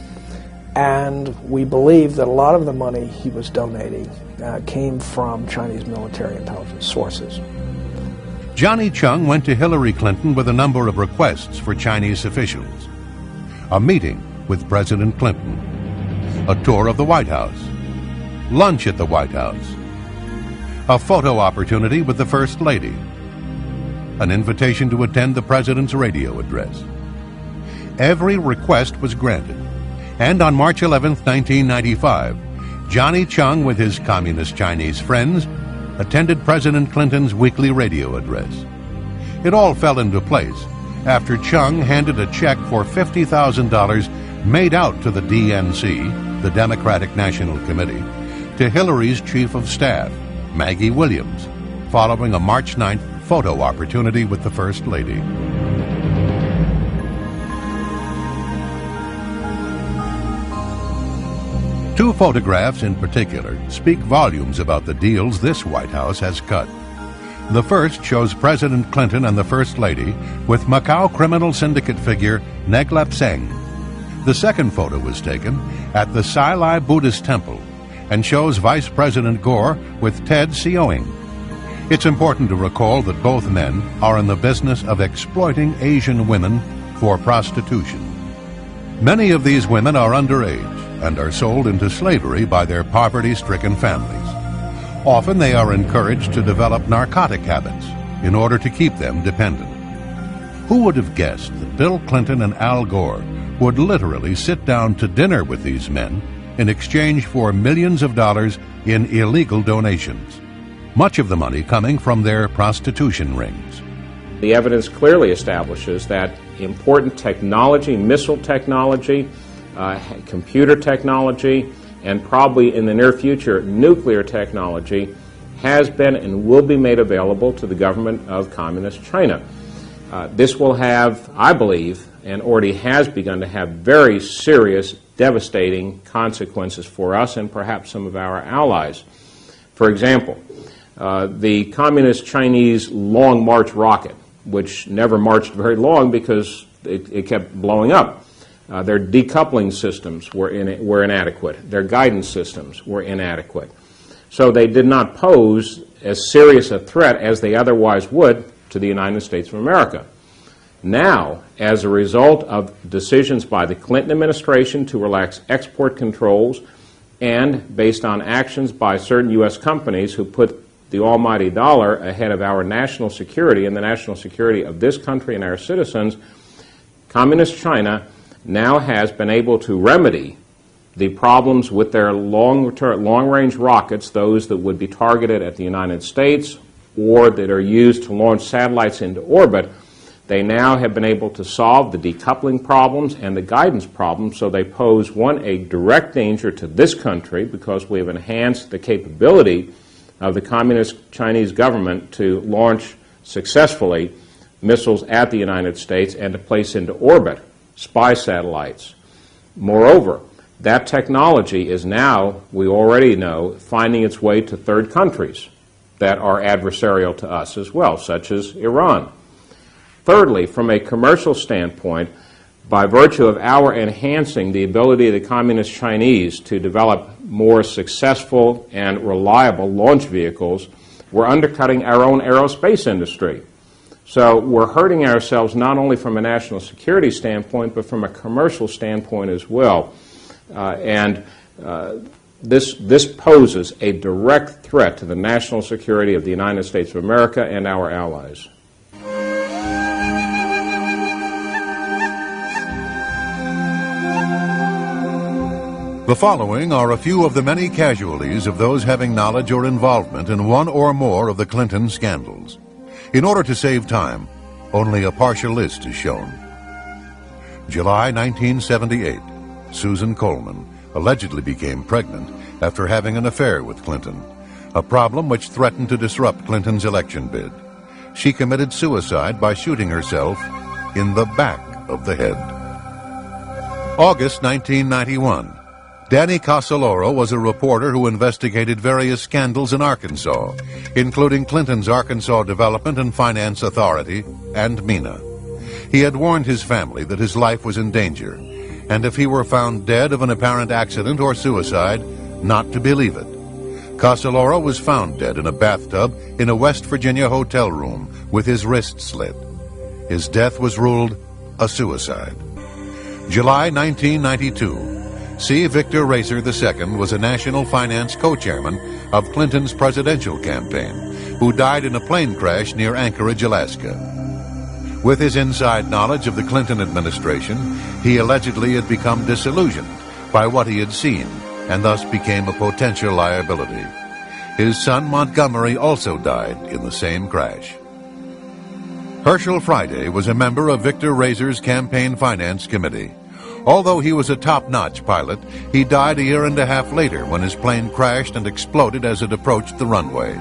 And we believe that a lot of the money he was donating came from Chinese military intelligence sources. Johnny Chung went to Hillary Clinton with a number of requests for Chinese officials. A meeting with President Clinton, a tour of the White House, lunch at the White House, a photo opportunity with the First Lady, an invitation to attend the President's radio address. Every request was granted, and on March 11, 1995, Johnny Chung, with his communist Chinese friends, attended President Clinton's weekly radio address. It all fell into place after Chung handed a check for $50,000 made out to the DNC, the Democratic National Committee, to Hillary's chief of staff, Maggie Williams, following a March 9th photo opportunity with the First Lady. Two photographs in particular speak volumes about the deals this White House has cut. The first shows President Clinton and the First Lady with Macau criminal syndicate figure Neglep Seng. The second photo was taken at the Sai Lai Buddhist Temple and shows Vice President Gore with Ted Sioing. It's important to recall that both men are in the business of exploiting Asian women for prostitution. Many of these women are underage and are sold into slavery by their poverty-stricken families. Often they are encouraged to develop narcotic habits in order to keep them dependent. Who would have guessed that Bill Clinton and Al Gore would literally sit down to dinner with these men in exchange for millions of dollars in illegal donations, much of the money coming from their prostitution rings? The evidence clearly establishes that important technology, missile technology, computer technology, and probably in the near future, nuclear technology, has been and will be made available to the government of Communist China. This will have, I believe, and already has begun to have very serious, devastating consequences for us and perhaps some of our allies. For example, the Communist Chinese Long March rocket, which never marched very long because it kept blowing up. Their decoupling systems were inadequate. Their guidance systems were inadequate. So they did not pose as serious a threat as they otherwise would to the United States of America. Now, as a result of decisions by the Clinton administration to relax export controls and based on actions by certain U.S. companies who put the almighty dollar ahead of our national security and the national security of this country and our citizens, Communist China now has been able to remedy the problems with their long-range rockets, those that would be targeted at the United States or that are used to launch satellites into orbit. They now have been able to solve the decoupling problems and the guidance problems, so they pose, one, a direct danger to this country because we have enhanced the capability of the Communist Chinese government to launch successfully missiles at the United States and to place into orbit spy satellites. Moreover, that technology is now, we already know, finding its way to third countries that are adversarial to us as well, such as Iran. Thirdly, from a commercial standpoint, by virtue of our enhancing the ability of the Communist Chinese to develop more successful and reliable launch vehicles, we're undercutting our own aerospace industry. So we're hurting ourselves not only from a national security standpoint, but from a commercial standpoint as well. This poses a direct threat to the national security of the United States of America and our allies. The following are a few of the many casualties of those having knowledge or involvement in one or more of the Clinton scandals. In order to save time, only a partial list is shown. July 1978, Susan Coleman allegedly became pregnant after having an affair with Clinton, a problem which threatened to disrupt Clinton's election bid. She committed suicide by shooting herself in the back of the head. August 1991. Danny Casoloro was a reporter who investigated various scandals in Arkansas, including Clinton's Arkansas Development and Finance Authority and MENA. He had warned his family that his life was in danger, and if he were found dead of an apparent accident or suicide, not to believe it. Casoloro was found dead in a bathtub in a West Virginia hotel room with his wrist slit. His death was ruled a suicide. July 1992. C. Victor Racer II was a national finance co-chairman of Clinton's presidential campaign, who died in a plane crash near Anchorage, Alaska. With his inside knowledge of the Clinton administration, he allegedly had become disillusioned by what he had seen and thus became a potential liability. His son Montgomery also died in the same crash. Herschel Friday was a member of Victor Racer's campaign finance committee. Although he was a top-notch pilot, he died a year and a half later when his plane crashed and exploded as it approached the runway.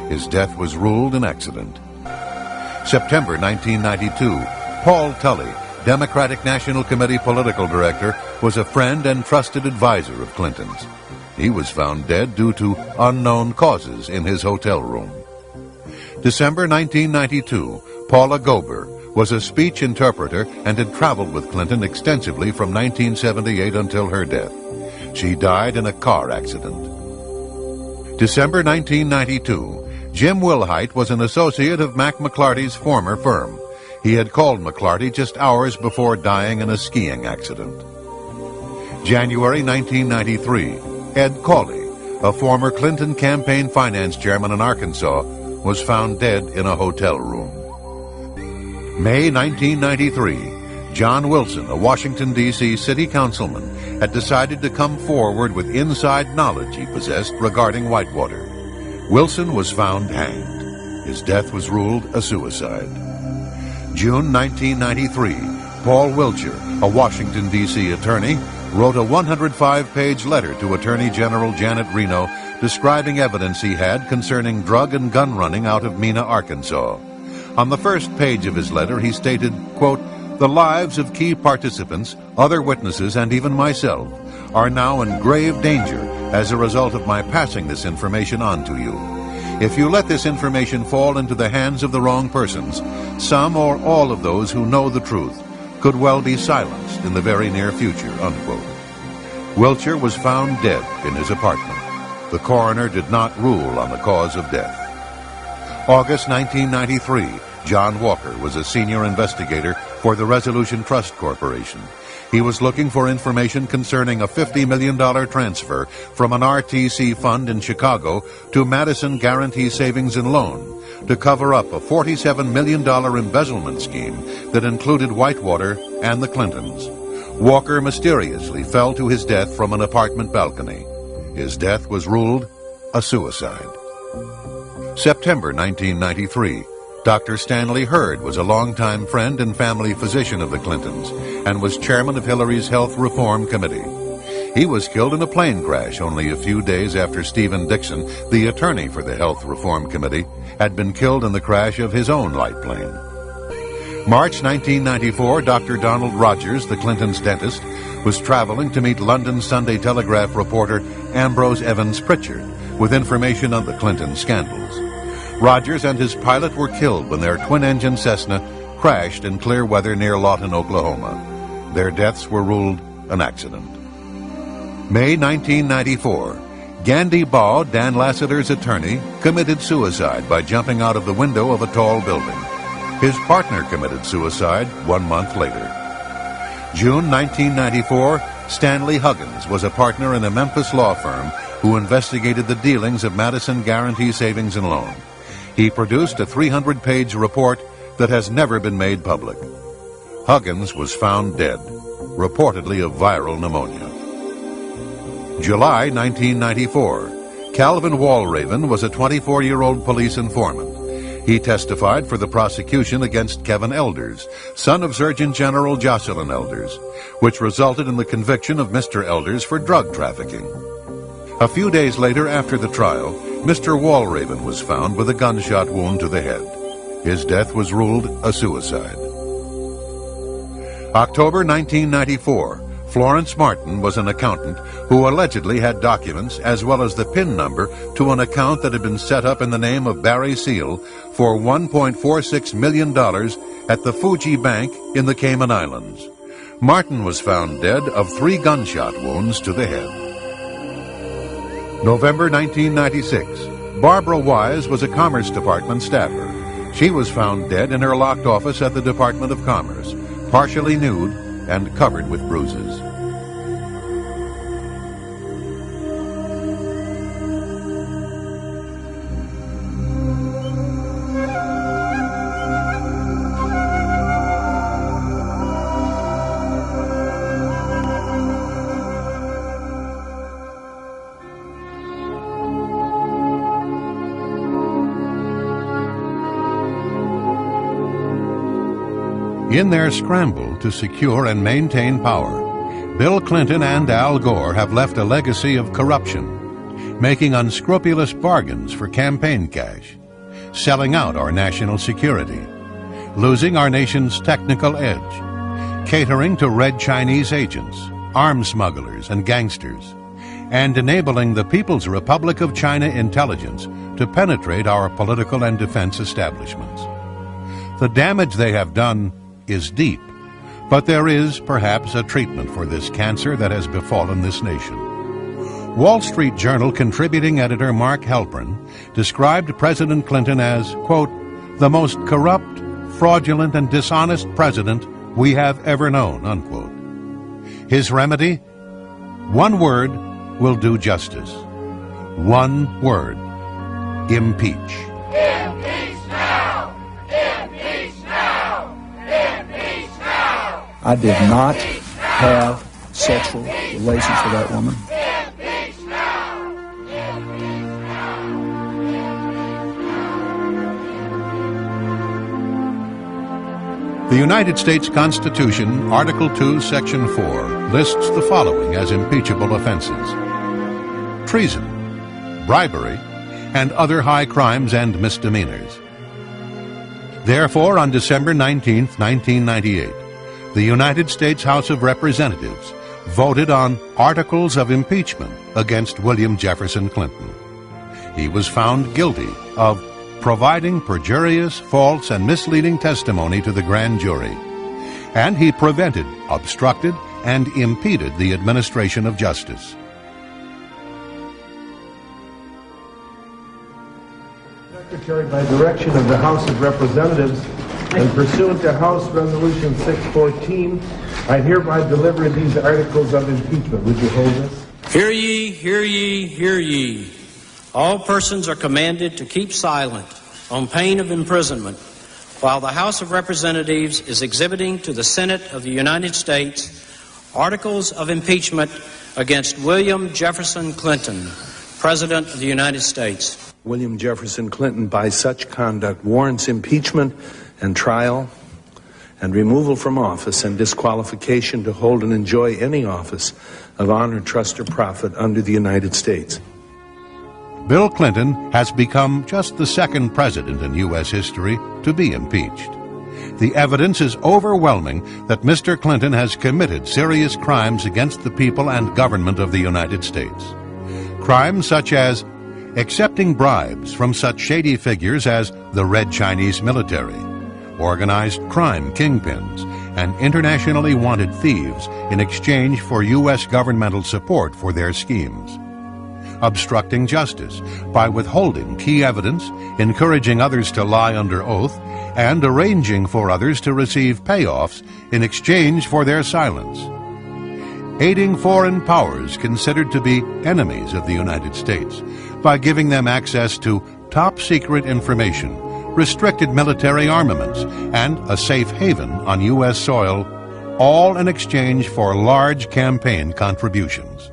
His death was ruled an accident. September 1992, Paul Tully, Democratic National Committee political director, was a friend and trusted advisor of Clinton's. He was found dead due to unknown causes in his hotel room. December 1992, Paula Gober was a speech interpreter and had traveled with Clinton extensively from 1978 until her death. She died in a car accident. December 1992, Jim Wilhite was an associate of Mac McClarty's former firm. He had called McClarty just hours before dying in a skiing accident. January 1993, Ed Cawley, a former Clinton campaign finance chairman in Arkansas, was found dead in a hotel room. May 1993, John Wilson, a Washington, D.C. city councilman, had decided to come forward with inside knowledge he possessed regarding Whitewater. Wilson was found hanged. His death was ruled a suicide. June 1993, Paul Wiltshire, a Washington, D.C. attorney, wrote a 105-page letter to Attorney General Janet Reno describing evidence he had concerning drug and gun running out of Mena, Arkansas. On the first page of his letter, he stated, quote, "The lives of key participants, other witnesses, and even myself are now in grave danger as a result of my passing this information on to you. If you let this information fall into the hands of the wrong persons, some or all of those who know the truth could well be silenced in the very near future," unquote. Wiltshire was found dead in his apartment. The coroner did not rule on the cause of death. August 1993, John Walker was a senior investigator for the Resolution Trust Corporation. He was looking for information concerning a $50 million transfer from an RTC fund in Chicago to Madison Guarantee Savings and Loan to cover up a $47 million embezzlement scheme that included Whitewater and the Clintons. Walker mysteriously fell to his death from an apartment balcony. His death was ruled a suicide. September 1993, Dr. Stanley Hurd was a longtime friend and family physician of the Clintons and was chairman of Hillary's Health Reform Committee. He was killed in a plane crash only a few days after Stephen Dixon, the attorney for the Health Reform Committee, had been killed in the crash of his own light plane. March 1994, Dr. Donald Rogers, the Clintons' dentist, was traveling to meet London Sunday Telegraph reporter Ambrose Evans Pritchard with information on the Clinton scandals. Rogers and his pilot were killed when their twin-engine Cessna crashed in clear weather near Lawton, Oklahoma. Their deaths were ruled an accident. May 1994, Gandhi Baugh, Dan Lassiter's attorney, committed suicide by jumping out of the window of a tall building. His partner committed suicide 1 month later. June 1994, Stanley Huggins was a partner in a Memphis law firm who investigated the dealings of Madison Guaranty Savings and Loan. He produced a 300-page report that has never been made public. Huggins was found dead, reportedly of viral pneumonia. July 1994, Calvin Walraven was a 24-year-old police informant. He testified for the prosecution against Kevin Elders, son of Surgeon General Jocelyn Elders, which resulted in the conviction of Mr. Elders for drug trafficking. A few days later, after the trial, Mr. Walraven was found with a gunshot wound to the head. His death was ruled a suicide. October 1994, Florence Martin was an accountant who allegedly had documents as well as the PIN number to an account that had been set up in the name of Barry Seal for $1.46 million at the Fuji Bank in the Cayman Islands. Martin was found dead of 3 gunshot wounds to the head. November 1996, Barbara Wise was a Commerce Department staffer. She was found dead in her locked office at the Department of Commerce, partially nude and covered with bruises. In their scramble to secure and maintain power, Bill Clinton and Al Gore have left a legacy of corruption, making unscrupulous bargains for campaign cash, selling out our national security, losing our nation's technical edge, catering to red Chinese agents, arms smugglers, and gangsters, and enabling the People's Republic of China intelligence to penetrate our political and defense establishments. The damage they have done is deep, but there is perhaps a treatment for this cancer that has befallen this nation. Wall Street Journal contributing editor Mark Halperin described President Clinton as, quote, the most corrupt, fraudulent, and dishonest president we have ever known, unquote. His remedy? One word will do justice. One word: impeach. Impeach now! Impeach now! Impeach now! I did not have sexual relations with that woman. Impeach now! Impeach now! The United States Constitution, Article 2, Section 4, lists the following as impeachable offenses: treason, bribery, and other high crimes and misdemeanors. Therefore, on December 19, 1998, the United States House of Representatives voted on articles of impeachment against William Jefferson Clinton. He was found guilty of providing perjurious, false, and misleading testimony to the grand jury, and he prevented, obstructed, and impeded the administration of justice. Secretary, by direction of the House of Representatives and pursuant to House Resolution 614, I hereby deliver these articles of impeachment. Would you hold this? Hear ye, hear ye, hear ye. All persons are commanded to keep silent on pain of imprisonment while the House of Representatives is exhibiting to the Senate of the United States articles of impeachment against William Jefferson Clinton, President of the United States. William Jefferson Clinton, by such conduct, warrants impeachment and trial and removal from office and disqualification to hold and enjoy any office of honor, trust, or profit under the United States. Bill Clinton has become just the second president in U.S. history to be impeached. The evidence is overwhelming that Mr. Clinton has committed serious crimes against the people and government of the United States. Crimes such as accepting bribes from such shady figures as the Red Chinese military, organized crime kingpins, and internationally wanted thieves in exchange for U.S. governmental support for their schemes. Obstructing justice by withholding key evidence, encouraging others to lie under oath, and arranging for others to receive payoffs in exchange for their silence. Aiding foreign powers considered to be enemies of the United States by giving them access to top-secret information, restricted military armaments, and a safe haven on U.S. soil, all in exchange for large campaign contributions.